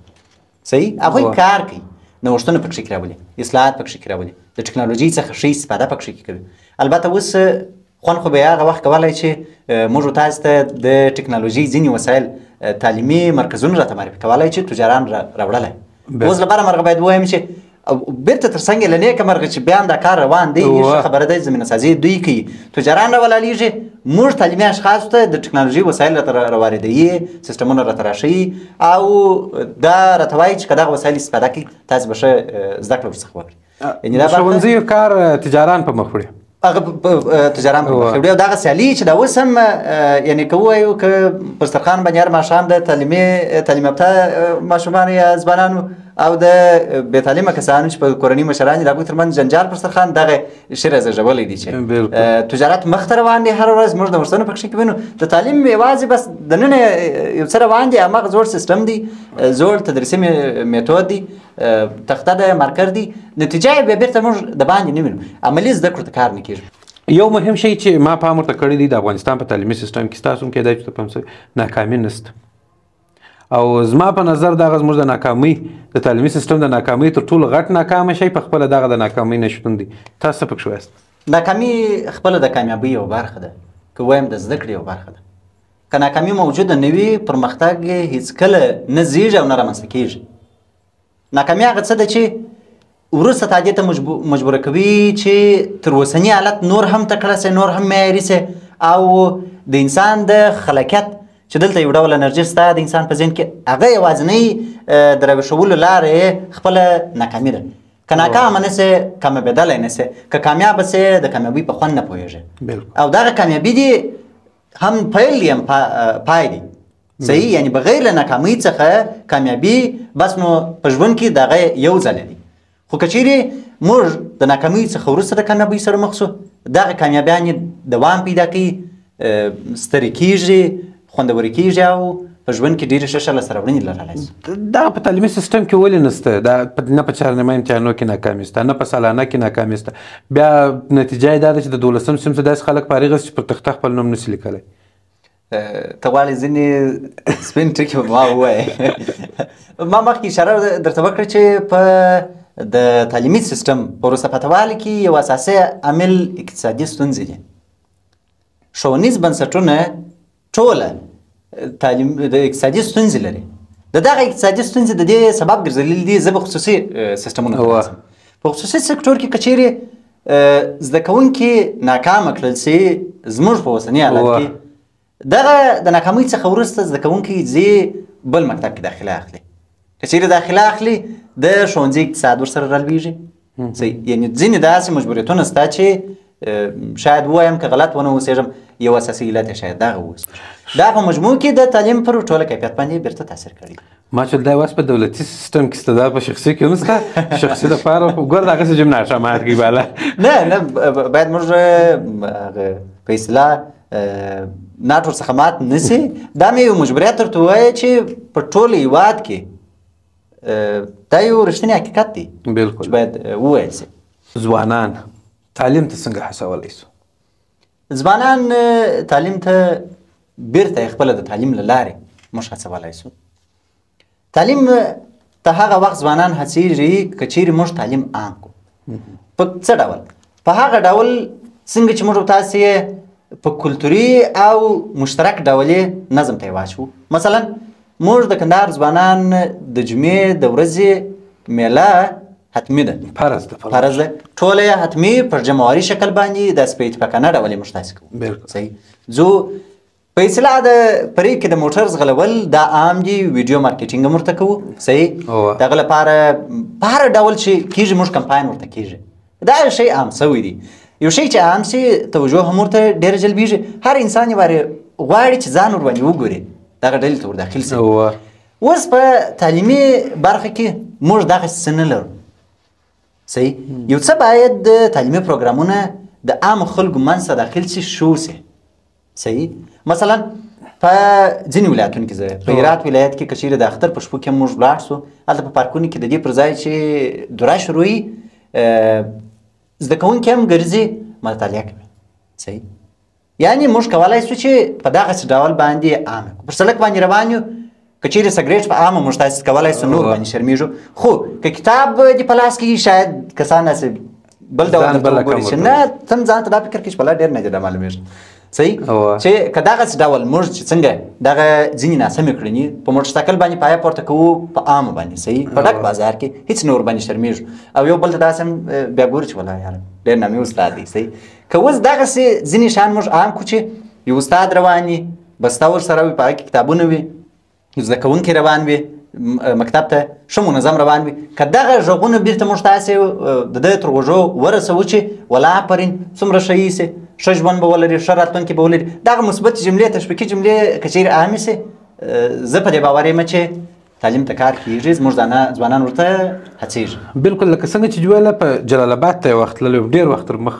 صحیح، هغوی کار کوي، نوښتونه پکښې کې راولي، اصلاحات پکښې کې راولي، د ټکنالوژۍ څخه ښه استفاده پکښې کې کوي. البته اوس خوند خو به یې هغه وخت کولی چې موږ تاسو ته د ټکنالوژۍ ځینې وسایل تعلیمي مرکزونه راته معرفي کولی چې تجاران راوړلی. اوس له بره مرغه باید ووایم چې بیرته تر څنګ له نیکه مرغه چې بیا هم دا کار روان دی، ښه خبره ده، زمینه سازي دوی کوي، تجاران راولالیږي، موږ تعلیمي اشخاصو ته د ټکنالوژۍ وسایل راته راواردوي، سیستمونه راته راښیي او دا راته وایي چې که دغه وسایل استفاده کوي تاسې به ښه زده کړه ورڅخه وکړئ. د ښوونځیو کار تجاران په مخ وړي، هغه تجاران په مخ وړي او دغه سیالي چې دا اوس هم یعنې که ووایو که په دسترخوان باندې هر ماښام د تعلیم یافته ماشومانو یا ځوانانو او د بې تعلیمه کسانو چې په کورني مشران دي د هغوی ترمنځ جنجال پر دسترخوان دغه شی رازېږولی دی چې تجارت مخته روان دی، هره ورځ موږ نوښتونه پکښې کوي. نو د تعلیم یوازې بس دننه یو څه روان دی، هماغه زوړ سیستم دی، زوړ تدریسي میتود دی، تخته ده، مارکر دی، نتیجه یې بیا بېرته موږ د باندې نه وینو، عملي زده کړو ته کار نه کېږي. یو مهم شی چې ما پام ورته کړی دی د افغانستان په تعلیمي سیستم کې، ستاسو هم کېدای چې ته پام شوی، ناکامي نشته. او زما په نظر دغه زموږ د ناکامۍ د تعلیمي سیستم د ناکامۍ تر ټولو غټ ناکامه شی په خپله دغه د ناکامۍ نشتون دی. تاسو څه پکښې وایاست؟ ناکامي خپله د کامیابۍ یوه برخه ده، که وایم د زده کړې یوه برخه ده. که ناکامي موجوده نه وي، پرمختګ هېڅکله نه زیږي او نه رامنځته کېږي. ناکامي هغه څه ده چې وروسته تا دې ته مجبوره کوي چې تر اوسني حالت نور هم تکړه سي، نور هم معیاري سي، او د انسان د خلاقیت چې دلته یو ډول انرژي شته د انسان په ذهن کې، هغه یوازینۍ د راویښولو لاره یې خپله ناکامي ده. که ناکامه نه سي، کامیابېدلی نه سي، که کامیابه سي د کامیابۍ په خوند نه پوهېږي. او دغه کامیابي دي هم پیل دي هم پای دي. صحیح، یعنې بغیر له ناکامۍ څخه کامیابي بس نو په ژوند کې دغه یو ځله دي. خو که چیرې موږ د ناکامۍ څخه وروسته د کامیابۍ سره مخ شو، دغه کامیابیانې دوام پیدا کوي، سترې کېږي، خوندورې کېږي او په ژوند کې ډېرې ښه ښه لاسته راوړنې لرلی شو. دغه په تعلیمي سیستم کې ولې نشته؟ نه په چهارنیمه امتحانو کې ناکامي شته، نه په سالانه کې ناکامي شته، بیا نتیجه یې دا ده چې د 12 صنف داسې خلک فارغ شي چې پر تخته خپل نوم نشي لیکلی. ته غواړې ځینې سپین ټکي به ما ووایې. ما مخکې اشاره درته وکړه چې په د تعلیمي سیستم په وروسته پاته والي کې یو اساسي عامل اقتصادي ستونزې دي. ښوونیز بنسټونه ټوله تعلیم د اقتصادي ستونزې لري. د دغه اقتصادي ستونزې د دې سبب ګرځېدلي دي. زه به خصوصي سیستمونه خلاصم. په خصوصي سکتور کې که چیرې زده کوونکي ناکامه کړل سي زموږ په اوسني حالت کې، دغه د ناکامۍ څخه وروسته زده کوونکی ځي بل مکتب کې داخله اخلي. که چیرې داخله اخلي د ښوونځي اقتصاد ورسره رالویږي. یعنې ځینې داسې مجبوریتونه شته چې شاید ووایم که غلط ونه اوسېږم یو اساسي علت یې شاید دغه اوس دا په مجموع کې د تعلیم پر ټوله کیفیت باندې بیرته تاثیر کړی. ما چې دا اوس په دولتي سیستم کې شته، دا په شخصي کې هم شته. شخصي لپاره ګوره دغسې جمناشه مات کړي بالا. نه باید موږ په اصطلاح ناټ ورڅخه مات نه سي. دا مې یو مجبوریت درته ووایه چې په ټول هېواد کې دا یو رښتینی حقیقت دی چې باید وویل سي. ځوانان تعلیم ته څنګه هڅولی سو؟ ځوانان تعلیم ته بیرته خپله د تعلیم له لارې موږ هڅولی سو. تعلیم ته هغه وخت ځوانان هڅېږي که چیرې موږ تعلیم عام کړو. په څه ډول؟ په هغه ډول څنګه چې موږ تاسې یې په کلتوري او مشترک ډول یې نظم ته یې واچوو. مثلا موږ د کندهار ځوانان د جمعې د ورځې میله حتمي ده فرض ده ټوله یې حتمي پر جمهوري شکل باندې داسې په اتفاقانه ډول یې موږ تاسې کوو صحیح زه په اصطلاح د پرې کې د موټر ځغلول دا عام دي ویډیو مارکیټینګ هم ورته کوو صحیح د هغه لپاره په هر ډول چې کېږي موږ کمپاین ورته کېږي دا شی عام سوی دی یو شی چې عام سي توجه هم ورته ډېره جلبېږي هر انسان یې غواړي چې ځان ورباندې وګوري دغه ډلې ته ورداخل سي اوس په تعلیمي برخه کې موږ دغسې څه نه لرو صحیح یو څه باید د تعلیمي پروګرامونه د عامو خلکو منځ ته داخل سي شو سي صحیح مثلا په ځینې ولایتونو کې زه په هرات ولایت کې که چیرې د اختر په شپو کې موږ ولاړ سو هلته په پارکونو کې د دې پر ځای چې دوره شروع وي زده کوونکي هم ګرځي مطالعه کوي صحیح یعنې موږ کولی سو چې په دغسې ډول باندې عام پر سړک باندې روان یو که چیرې سګرېټ په عامه موږ تاسې کولی سو نور باندې شرمېږو خو که کتاب دې په لاس کې شاید کسان داسې بل ډول درته وګوري چې نه ته هم ځان ته دا فکر کوي چې په لا ډېر نه دې معلومېږي صحیح چې که دغسې ډول موږ چې څنګه دغه ځینې ناسمې کړنې په موټرسایکل باندې پایه پورته کوو په عامه باندې صحیح په ډک بازار کې هېڅ نه ورباندې شرمېږو او یو بل ته داسې هم بیا ګورو چې والله یاره ډېر نامي استاد دی صحیح که اوس دغسې ځینې شیان موږ عام کړو چې یو استاد روان وي بسته ورسره وي په هغه کې کتابونه وي زده کوونکي روان وي مکتب ته ښه منظم روان وي که دغه غږونه بیرته موږ تاسې د ده تر غوږو ورسوو چې والله آفرین څومره ښه ایسي ښه ژوند به ولري ښه راتلونکي به ولري دغه مثبتې جملې تشویقي جملې که چیرې عامې سي زه په دې باور یم چې تعلیم ته کار کېږي زموږ ځوانان ورته هڅېږي بلکل لکه څنګه چې جویله په جلال آباد ته یو وخت تللی ډېر وخت تر مخ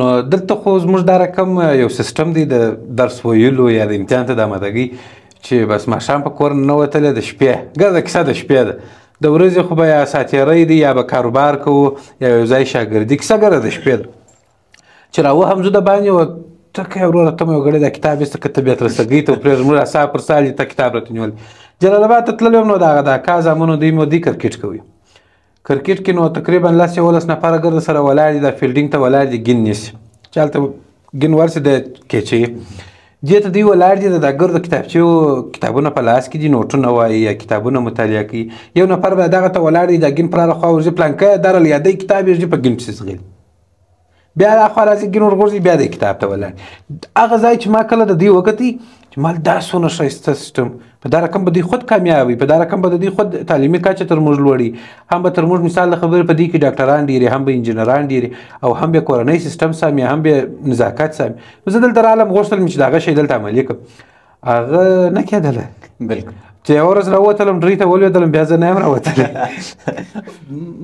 نو دلته خو زموږ دا رقم یو سیسټم دی د درس ویلو یا د امتحان ته د آمادګۍ چې بس ماښام په کور نه وتلی د شپې ګرده کیسه د شپې ده د ورځې خو به یا ساتیری دی یا به کاروبار کوو یا یو ځای شاګردي کیسه ګرده د شپې ده چې راوهم زه د باندې و ته که وروره ته مې یو ګړی دا کتاب ایسته که طبیعت رسګۍ ته وپرېږدم موږ سا پر سال ته کتاب راته نیولی جلال آباد ته تللی وم نو د هغه د اکا زامنو دوی مو دوی کرکټ کوي کرکټ کې نو تقریبا 10-11 نفره ګرده سره ولاړ دي دا فیلډینګ ته ولاړ دي ګین نیسي چې هلته ګین ورسي د کیچوي دې ته دوی ولاړ دي د دا ګرده کتابچې کتابونه په لاس کې دي نوټونه وایي یا کتابونه مطالعه کوي یو نفر به دغه ته ولاړ دي دا ګین پر هره خوا ورځي پلانکه درل یادی کتاب یې په ګین پسې ځغلي بیا د اخوا راځي ګین ورغورځي بیا د کتاب ته ولاړ هغه ځای چې ما کله د دوی وکتي چې مال دا څونه ښایسته سیسټم په دا رقم به دوی خود کامیاب وي په دا رقم به د دوی خود تعلیمي کچه تر موږ لوړي هم به تر موږ مثال د خبرې په دې کې ډاکټران ډېرې هم به انجینران ډېرې او هم به کورنۍ سیسټم سامي هم به نزاکت سامي زه دلته رالم غوښتل مې چې د هغه شی دلته عملي کړم هغه نه کېدله بلکل چې یوه ورځ راووتلم ډرې ته ولوېدلم بیا زه نه یم راوتلی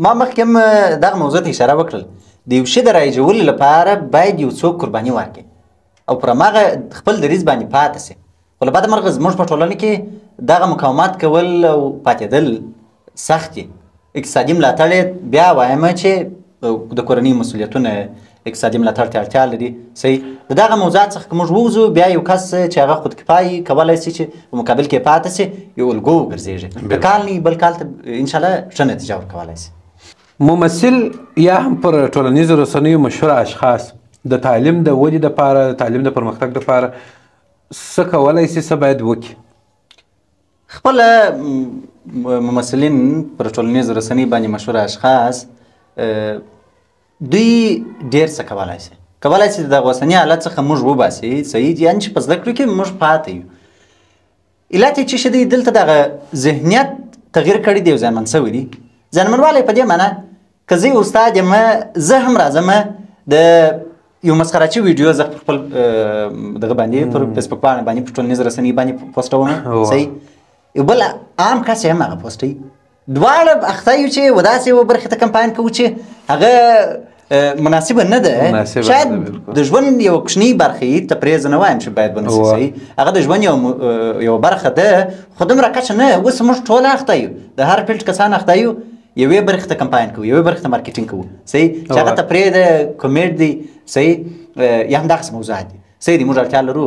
ما مخکې هم دغه موضوع ته اشاره وکړل د یو شي د رایجولو لپاره باید یو څوک قرباني ورکړي او پر هماغه خپل دریځ باندې پاتې سي خو له بده مرغه زموږ په ټولنه کې دغه مقاومت کول او پاتېدل سخت دي اقتصادي ملاتړ بیا وایم چې د کورنۍ مسؤلیتونه اقتصادي ملاتړ ته اړتیا لري صحیح د دغه موضوعات څخه که موږ ووځو بیا یو کس چې هغه خودکفایي کولی سي چې په مقابل کې پاتې سي یو الګو وګرځېږي که کال نه بل کال ته انشاءالله ښه نتیجه ورکولی سي ممثل یا هم پر ټولنیزو رسنیو مشهوره اشخاص د تعلیم د ودې دپاره د تعلیم د پرمختګ دپاره څه کولی سي څه باید وکړي خپله ممثلین پر ټولنیزو رسنیو باندې مشهوره اشخاص دوی ډېر څه کولی سي کولی سي د دغه اوسني حالت څخه موږ وباسي صحیح یعنې چې په زده کړو کې موږ پاتې یو علت یې چې شه دی دلته دغه ذهنیت تغییر کړی دی او زیانمن سوی دی زیانمنوالی په دې معنی که زه استاد یم زه هم راځم د یو مسخرهچي ویډیو زه خپل دغه باندې پر فیسبوک باندې په ټولنیزو رسنیو باندې پوسټوم صحیح یو بل عام کس هم هغه پوسټوي دواړه اخته یو چې وداسې یوه برخې ته کمپاین کوو چې هغه مناسبه نه ده شاید د ژوند یوه کوچنۍ برخې تفریح زه نه وایم چې باید ونه سي صحیح هغه د ژوند یوه برخه ده خو دومره کچه نه اوس موږ ټول اخته یو د هر فیلډ کسان اخته یو یوې برخې ته کمپاین کوو یوې برخې ته مارکیټینګ کوو صحیح چې هغه تفریح ده کمیډ دی صحیح یا هم دغسې موضوعات دي صحیح دی موږ اړتیا لرو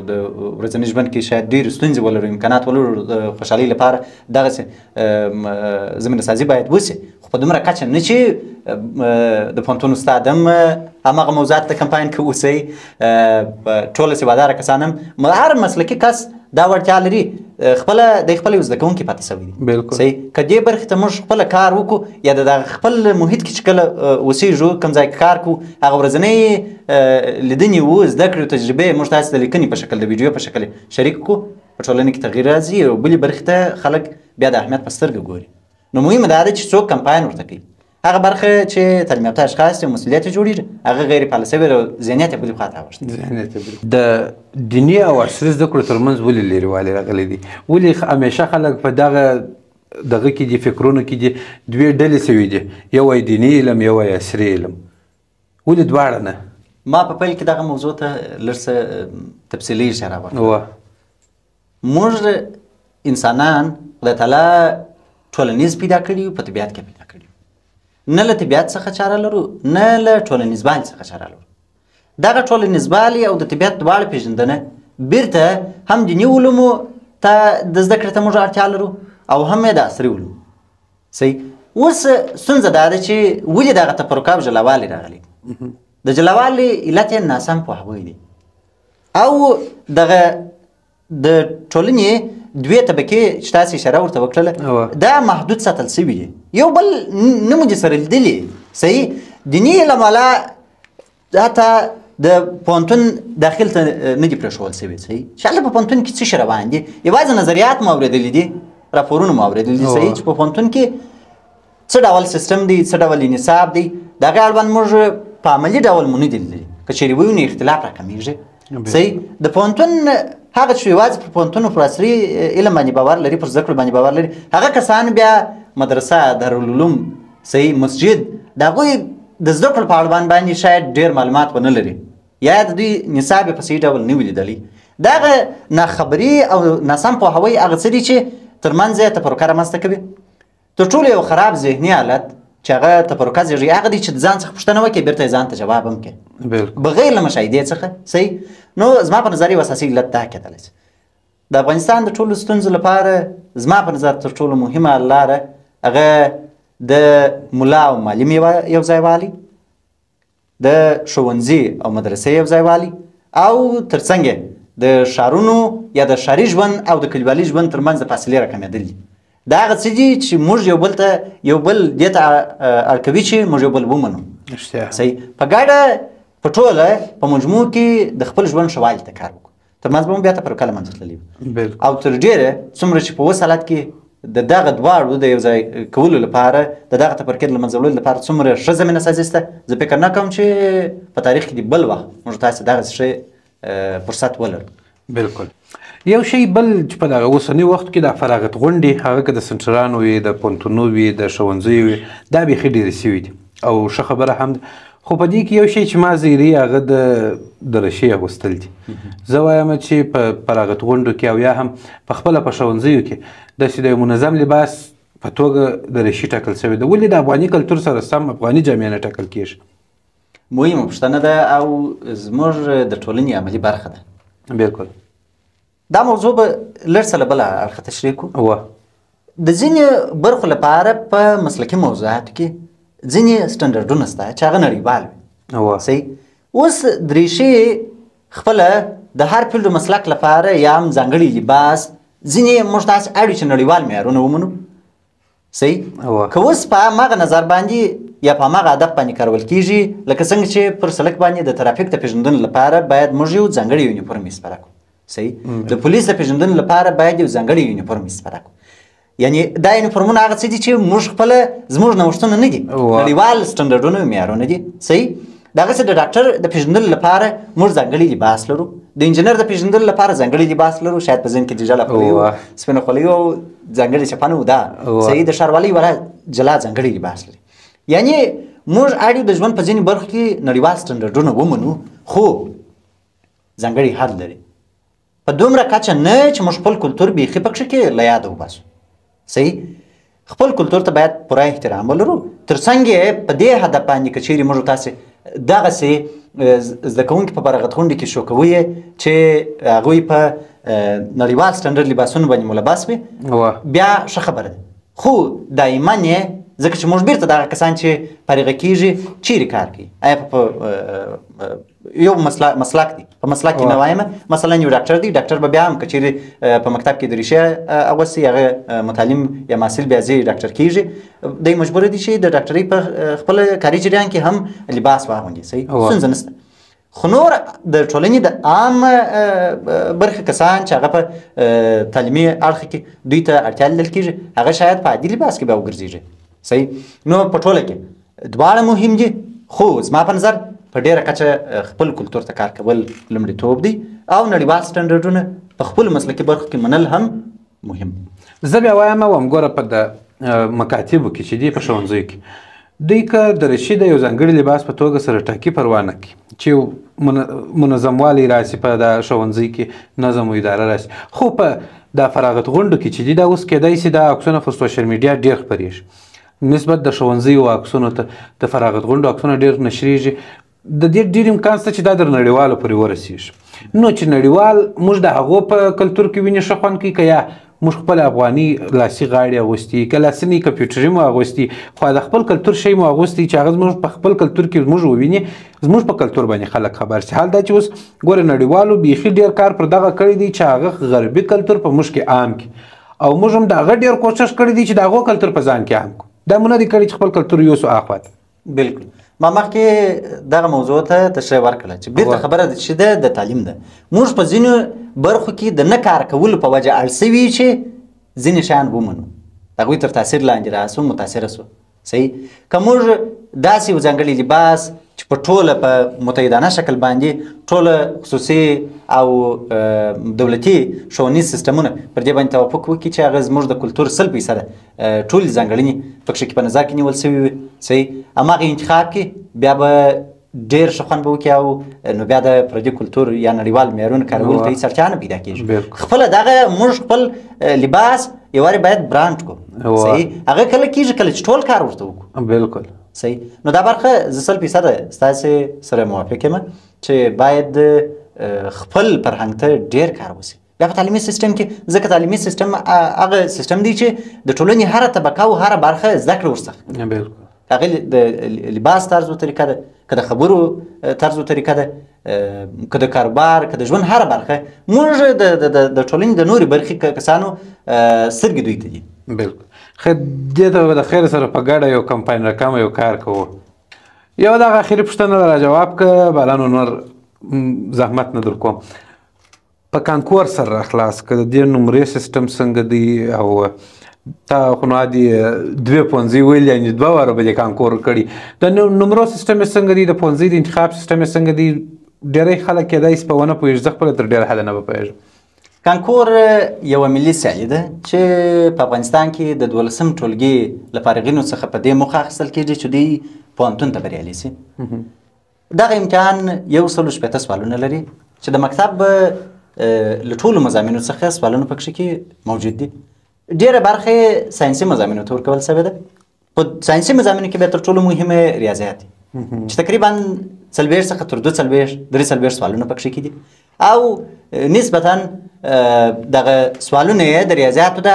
د ورځني ژوند کې شاید ډېرې ستونزې ولرو امکانات ولرو د خوشحالۍ لپاره دغسې زمینه سازي باید وسي خو په دومره کچه نه چې د پوهنتون استاد هم هماغه موضوعات ته کمپاین کوو صحیح ټوله سواداره کسان هم هر مسلکي کس دا وړتیا لري خپله د خپل زده کوونکي پاتې شوی دی بالکل صحیح که دې برخې ته موږ خپله کار وکړو یا د خپل محیط کې چې کله اوسېږو کوم ځای کې کار کوو هغه ورځنۍ لیدنې وو زده کړې تجربې موږ تاسې د لیکنې په شکل د ویډیو په شکل شریک کړو په ټولنه کې تغییر راځي او بلې برخې ته خلک بیا د اهمیت په سترګه ګوري نو مهمه دا ده چې څوک کمپاین ورته کوي هغه برخه چې تعلیم یافته اشخاص چې مسؤلیت جوړیږي هغه غیر فعال شوي او ذهنیت یې بلې خواته راوښتی د دیني او عصري زده کړو ترمنځ ولې لرېوالی راغلی دی ولې همیشه خلک په دغه کې دي فکرونو کې دي دوې ډلې سوي دي یو وایي دیني علم یو وایي عصري علم ولې دواړه نه ما په پیل کې دغه موضوع ته لږ څه تفصیلي اشاره وکړه موږ انسانان خدای تعالی ټولنیز پیدا کړي په طبیعت کې پیدا کړي نه له طبیعت څخه چاره لرو نه له ټولنیز والي څخه چاره لرو دغه ټولنیز والي او د طبیعت دواړه پېژندنه بیرته هم دیني علومو ته د زده کړې ته موږ اړتیا لرو او هم یې د عصري علومو صحیح اوس ستونزه دا ده چې ولې دغه تفرقه او جلاوالي راغلی د جلاوالي علت یې ناسم پوهاوی دی او دغه د ټولنې دوی طبقې چې تاسې اشاره ورته وکړله دا محدود ساتل شوي دي یو بل نه مو دې سره لیدلي صحیح دیني علم والا حتی د پوهنتون داخل ته نه دي پرېښول شوي صحیح چې هلته په پوهنتون کې څه شی روان دي یوازې نظریات مو اورېدلي دي راپورونه مو اورېدلي دي صحیح چې په پوهنتون کې څه ډول سیستم دی څه ډول نصاب دی د هغې اړوند موږ په عملي ډول مو نه دي لیدلي که چېرې ووینو اختلاف راکمیږي صحیح د پوهنتون هغه چې یوازې پر پوهنتون پر عصري علم باندې باور لري پر زده کړو باندې باور لري هغه کسان بیا مدرسه دارالعلوم صحیح مسجد د هغوی د زده کړو په اړوند باندې شاید ډېر معلومات ونه لري یا د دوی نصاب یې په صحیح ډول نه وي لیدلی دغه ناخبري او ناسم پوهاوی هغه څه دي چې ترمنځ یې تفرقه رامنځته کوي تر ټولو یو خراب ذهني حالت چې هغه تفرقه زېږي هغه دی چې د ځان څخه پوښتنه وکړي بېرته یې ځان ته جواب هم کړي بغیر له مشاهدې څخه صحیح نو زما په نظر یو اساسي علت دا کېدلی شي د افغانستان د ټولو ستونزو لپاره زما په نظر تر ټولو مهمه لاره هغه د ملا او معلم یو ځایوالی د ښوونځي او مدرسې یو ځایوالی او ترڅنګ د ښارونو یا د ښاري ژوند او د کلیوالي ژوند ترمنځ د فاصلې راکمېدل دي دا هغه څه دي چې موږ یو بل دې ته اړ کوي چې موږ یو بل ومنو صحیح په ګډه په ټوله په مجموع کې د خپل ژوند ښه والي ته کار وکړو ترمنځ به مو بیا تفرقه له منځه تللې او تر ډېره څومره چې په اوس حالت کې د دغه دواړو د یو ځای کولو لپاره د دغه تفرقې له منځه وړلو لپاره څومره ښه زمینه سازي شته زه فکر نه کوم چې په تاریخ کې د بل وخت موږ تاسې دغسې ښه فرصت ولرو بالکل یو شی بل چې په دغه اوسني وخت کې د فراغت غونډې هغه که د سنټرانو وي د پوهنتونو وي د ښوونځیو وي دا بیخي ډېرې سوي دي او ښه خبره هم ده خو په دې کې یو شی چې ما زیري هغه د رشې اغوستل دي زه وایم چې په فراغت غونډو کې او یا هم په خپله په ښوونځیو کې داسې د یو منظم لباس په توګه د رشې ټاکل شوی ده ولې د افغاني کلتور سره سم افغاني جامې نه ټاکل کېږي مهمه پوښتنه ده او زموږ د ټولنې عملي برخه ده بالکل دا موضوع به لږ څه له بله اړخه تشریح کړو د ځینې برخو لپاره په مسلکي موضوعاتو کې ځینې سټنډرډونه شته چې هغه نړیوال وي صحیح اوس دریشي خپله د هر فیلډ مسلک لپاره یا هم ځانګړي لباس ځینې موږ تاسې اړ چې نړیوال معیارونه ومنو صحیح که اوس په هماغه نظر باندې یا په هماغه هدف باندې کارول کېږي لکه څنګه چې پر سړک باندې د ترافیک د پېژندنې لپاره باید موږ یو ځانګړی یونیفورم استفاده کړو صحیح د پولیس د پېژندنې لپاره باید یو ځانګړی یونیفورم استفاده کړو یعنی دا یونیفورمونه هغه څه دي چې موږ خپله زموږ نوښتونه نه دي نړیوال سټنډرډونه معیارونه دي صحیح دغسې د ډاکټر د پېژندلو لپاره موږ ځانګړی لباس لرو د انجینر د پېژندلو لپاره ځانګړی لباس لرو شاید په ذهن کې د جلا خولۍ وو سپینه خولۍ او ځانګړې چپنه وو دا صحیح د ښاروالۍ والا جلا ځانګړی لباس لري یعنی موږ اړ د ژوند په ځینې برخو کې نړیوال سټنډرډونه ومنو خو ځانګړی حد لري په دومره کچه نه چې موږ خپل کلتور بیخي پکښې کې له یاده وباسو صحیح خپل کلتور ته باید پوره احترام ولرو ترڅنګ یې په دې هدف باندې که چیرې موږ تاسې دغسې زده کوونکي په فراغت غونډې کې شو کوو چې هغوی په نړیوال سټنډرډ لباسونو باندې ملبس وي بیا ښه خبره ده خو دایما یې ځکه چې موږ بیرته دغه کسان چې فارغه کېږي چیرې کار کوي آیا په یو مسلک دی په مسلک کې نه وایم مثلا یو ډاکټر دی ډاکټر به بیا هم که چیرې په مکتب کې دریشي اغوستي هغه متعلم یا محصل بیا ځي ډاکټر کېږي دی مجبوره دي چې د ډاکټرۍ په خپل کاري جریان کې هم لباس واغوندي صحیح ستونزه نشته خو نور د ټولنې د عام برخې کسان چې هغه په تعلیمي اړخ کې دوی ته اړتیا لیدل کېږي هغه شاید په عادي لباس کې بیا وګرځېږي صحیح نو په ټوله کې دواړه مهم دي خو زما په نظر په ډیره کچه خپل کلتور ته کار کول لومړیتوب دی او نړیوال سټنډرډونه په خپلو مسلکي برخو کې منل هم مهم دي زه بیا وایم ګوره په د مکاتبو کې چې دي په ښوونځیو کې دوی که د رشي د یو ځانګړي لباس په توګه سره ټاکي پروا نه کړي چې منظموالی راسي په د ښوونځي کې نظم و اداره راسي خو په د فراغت غونډو کې چې دي دا اوس کیدای شي دا عکسونه په سوشل میډیا ډېر خپرېږي نسبت د ښوونځیو عکسونو ته د فراغت غونډو عکسونه ډېر نشریږي د دې ډېر امکان شته چې دا در نړیوالو پورې ورسېږي نو چې نړیوال موږ د هغو په کلتور کې وینې ښه خوند کوي که یا موږ خپل افغاني لاسي غاړې اغوستي که لاسني کمپیوټري مو اغوستي خو د خپل کلتور شی مو اغوستي چې هغه زموږ په خپل کلتور کې موږ وویني زموږ په کلتور باندې خلک خبر شي حال دا چې اوس ګوره نړیوالو بیخي ډېر کار پر دغه کړی دی چې هغه غربي کلتور په موږ کې عام کړي او موږ هم د هغه ډېر کوشش کړی دی چې د هغو کلتور په ځان کې عام کړو دا مو نه دي کړي چې خپل کلتور یوسو اخواته بالکل ما مخکې دغه موضوع ته تشریح ورکړه چې بیرته خبره ده چې د تعلیم ده موږ په ځینو برخو کې د نه کار کولو په وجه اړ سوي چې ځینې شیان ومنو هغوی تر تاثیر لاندې راسو متاثره سو صحیح که موږ داسې یو ځانګړی لباس چې په ټوله په متحدانه شکل باندې ټوله خصوصي او دولتي ښوونیز سیستمونه پر دې باندې توافق وکړي چې هغه زموږ د کلتور 100% ټولې ځانګړنې پکښې کې په نظر کې نیول سوي وي صحیح هماغه انتخاب کې بیا به ډېر ښه خوند به وکړي او نو بیا د پردي کلتور یا نړیوال معیارونه کارولو ته هېڅ اړتیا نه پیدا کېږي خپله دغه موږ خپل لباس یوارې باید برانډ کړو صحیح هغه کله کېږي کله چې ټول کار ورته وکړو بالکل صحیح نو دا برخه زه 100% ستاسې سره موافق یم چې باید خپل فرهنګ ته ډېر کار وشي بیا په تعلیمي سیستم کې ځکه تعلیمي سیستم هغه سیستم دی چې د ټولنې هره طبقه او هره برخه زده کړه ورڅخه بالکل هغه د لباس طرز و طریقه ده که د خبرو طرز و طریقه ده که د کاروبار که د ژوند هره برخه موږ د ټولنې د نورې برخې کسانو سترګې دوی ته دي بالکل خیر دې ته به د خیر سره په ګډه یو کمپاین رقم یو کار کوو یو دغه اخري پوښتنه را جواب که بلا نو نور زحمت نه در کوم په کانکور سره خلاص که د دې نمرې سیستم څنګه دی او تا خو نو عادي دوه پونځي ویل یعنې دوه واره به دې کانکور کړي د نمرو سیستم یې څنګه دی د پونځي د انتخاب سیستم یې څنګه دی ډېری خلک کېدای شي په ونه پوهېږي زه خپله تر ډېره حده نه به پوهېږم کانکور یوه ملي سیالي ده چې په افغانستان کې د 12م ټولګي له فارغینو څخه په دې موخه اخیستل کېږي چې دوی پوهنتون ته بریالي سي دغه امتحان 160 سوالونه لري چې د مکتب له ټولو مضامینو څخه سوالونه پکښې کې موجود دي ډېره برخه ساینسي مضامینو ته ورکول سوې ده په ساینسي مضامینو کې بیا تر ټولو مهمه ریاضیات دي چې تقریبا 40 څخه تر 43 سوالونه پکښې کې دي او نسبتا دغه سوالونه یې د ریاضیاتو د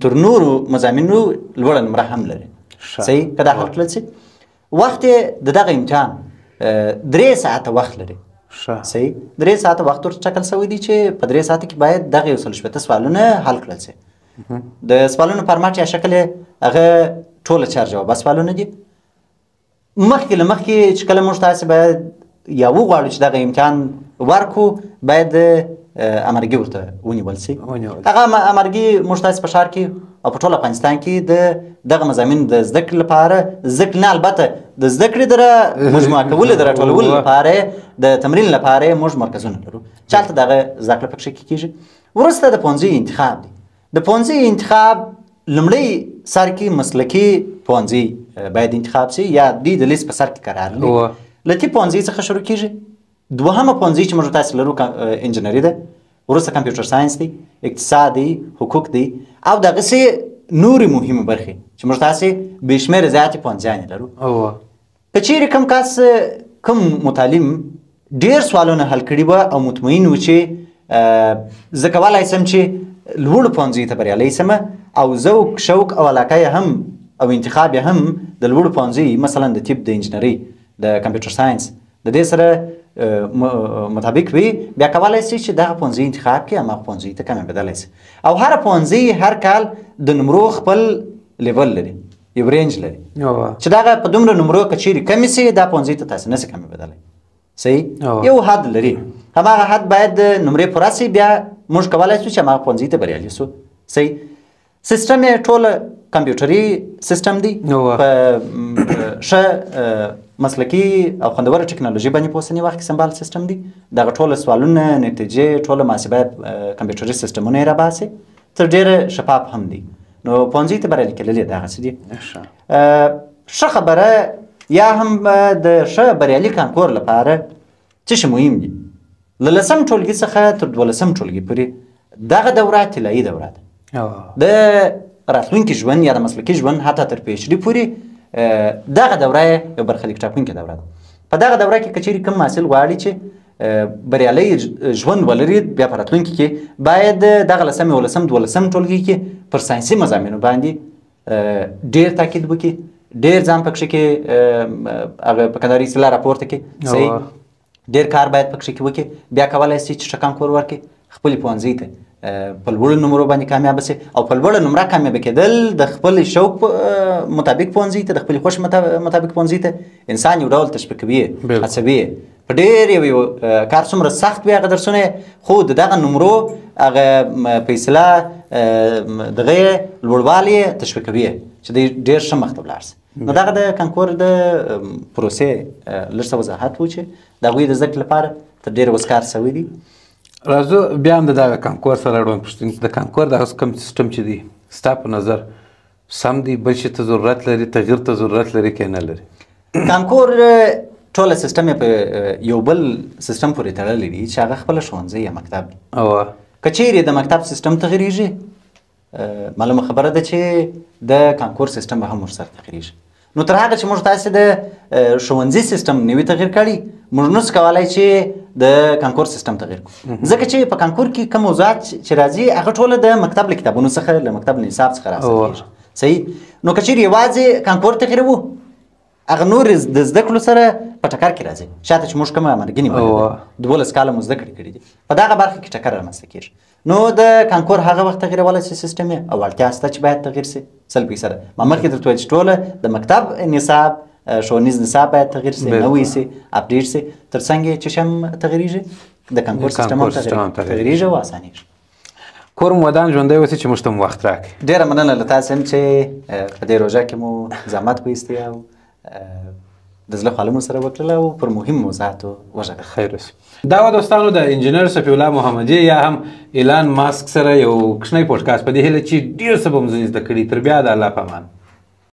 تر نورو مضامینو لوړه نمره هم لري صحیح که دا حل کړل سي وخت یې د دغه امتحان 3 ساعته وخت لري صحیح 3 ساعته وخت ورته ټاکل سوی دی چې په 3 ساعته کې باید دغه 160 سوالونه حل کړل سي د سوالونو فارمات یا شکل هغه ټوله 4 جواب سوالونه دي مخکې له مخکې چې کله موږ تاسې باید یا وغواړو چې دغه امتحان ورکو باید امرګي ورته ونیول سي هغه امرګي موږ تاسې په ښار کې او په ټول افغانستان کې دغه مضامین د زده کړې لپاره زده کړې نه البته د زده کړې د مجموعه کولو د راټولولو لپاره د تمرین لپاره موږ مرکزونه لرو چې هلته دغه زده کړه پکښې کېږي وروسته د پوهنځي انتخاب دی د پوهنځي انتخاب لومړی سر کې مسلکي پوهنځي باید انتخاب سي یا دوی د لیست په سر کې قرار لري له دې پوهنځي څخه شروع کېږي دوهمه پوهنځي چې موږ تاسې لرو انجنیري ده وروسته کمپیوټر ساینس دی اقتصاد دی حقوق دی او دغسې نورې مهمې برخې چې موږ تاسې بې شمېره زیاتې پوهنځیانې لرو که چیرې کوم کس کوم متعلم ډېر سوالونه حل کړي به او مطمئن و چې زه کولی سم چې لوړو پوهنځیو ته بریالی سم او ذوق شوق او علاقه یې هم او انتخاب یې هم د لوړو پوهنځي مثلا د طب د انجینرۍ د کمپیوټر ساینس د دې سره مطابق وي بیا کولی شي چې دغه پوهنځي انتخاب کړي هماغه پوهنځي ته کامیابېدلی شي او هر پوهنځي هر کال د نمرو خپل لیول لري یو رینج لري چې دغه په دومره نمرو که چیرې کمې سي دا پوهنځي ته تاسې نسي کامیابېدلی صحیح یو حد لري هماغه حد باید نمرې پوره سي بیا موږ کولی شو چې هماغه پوهنځي ته بریالي سو صحیح سیستم یې ټوله کمپیوټري سیستم دی په ښه مسلکي او خوندوره ټکنالوژي باندې په اوسني وخت کې سمبال سیستم دی دغه ټوله سوالونه نتیجې ټوله محاسبه کمپیوټري سیستمونه یې راباسي تر ډېره شفاف هم دی نو پوهنځي ته بریالي کېدل یې دغسې دي ښه خبره یا هم د ښه بریالي کانکور لپاره څه شی مهم دي له 10م ټولګي څخه تر 12م ټولګي پورې دغه دوره طلایي دوره ده د راتلونکي ژوند یا د مسلکي ژوند حتی تر پی ایچ ډي پورې دغه دوره یو برخلیک ټاکونکې دوره ده په دغه دوره کې که چیرې کوم محصل غواړي چې بریالی ژوند ولري بیا په راتلونکي کې باید دغه 10م 11م 12م ټولګي کې پر ساینسي مضامینو باندې ډېر تاکید وکړي ډېر ځان پکښې کې هغه په کندهاري اصطلاح راپورته کړي صحیح ډېر کار باید پکښې کې وکړي بیا کولی شي چې ښه کانکور ورکړي خپلې پوهنځۍ ته په لوړو نمرو باندې کامیابه سي او په لوړه نمره کامیابه کېدل د خپل شوق مطابق پوهنځي ته د خپلې خوښې مطابق پوهنځي ته انسان یو ډول تشویق کوي هڅوي په ډېر یو کار څومره سخت وي هغه درسونه خو د دغه نمرو هغه فیصله دغه یې لوړوالی یې تشویق کوي چې دی ډېر ښه مخ ته ولاړ سي نو دغه د کانکور د پروسې لږ څه وضاحت و چې د هغوی د زده کړې لپاره تر ډېره اوس کار سوی دی راځو بیا هم د دغه کانکور سره اړوند پوښتنې د کانکور دغه کوم سیسټم چې دی ستا په نظر سم دی بل شي ته ضرورت لري تغییر ته ضرورت لري که نه لري کانکور ټوله سیسټم یې په یو بل سیسټم پورې تړلی دی چې هغه خپله ښوونځی یا مکتب دی که چیرې د مکتب سیسټم تغیریږي معلومه خبره ده چې د کانکور سیسټم به هم ورسره تغیریږي نو تر هغه چې موږ تاسې د ښوونځي سیسټم نوي تغییر کړي موږ نسو کولی چې د کانکور سیسټم تغییر کړو ځکه چې په کانکور کې کوم موضوعات چې راځي هغه ټوله د مکتب له کتابونو څخه له مکتب له نصاب څخه راڅرګېږي صحیح نو که چیرې یوازې کانکور تغیروو هغه نور د زده کړو سره په ټکر کې راځي شاته چې موږ کومه مرګینې ولیده 12 کاله مو زده کړې کړي دي په دغه برخه کې ټکر رامنځته کېږي نو د کانکور هغه وخت تغیرولی شي سیسټم یې او اړتیا شته چې باید تغییر شي 100% ما مخکې درته ویل چې ټوله د مکتب نصاب ښوونیز نصاب باید تغییر شي نوی شي اپډیټ شي تر څنګ چې هم تغیریږي د کانکور سیسټم هم تغیریږي او اسانیږي کور مو ودان ژوندی اوسي چې موږ ته مو وخت راکړئ ډېره مننه له تاسې هم چې په دې روژه کې مو زحمت وایستی او د زړه خواله مو سره وکړله او پر مهم موضوعاتو وغږېدل خیر اوسي دا و دوستانو د انجینر صفي الله محمدي یا هم ایلان ماسک سره یو کوچنی پوډکاسټ په دې هیله چې ډېر څه به مو ځینې زده کړي تر بیا د الله په امان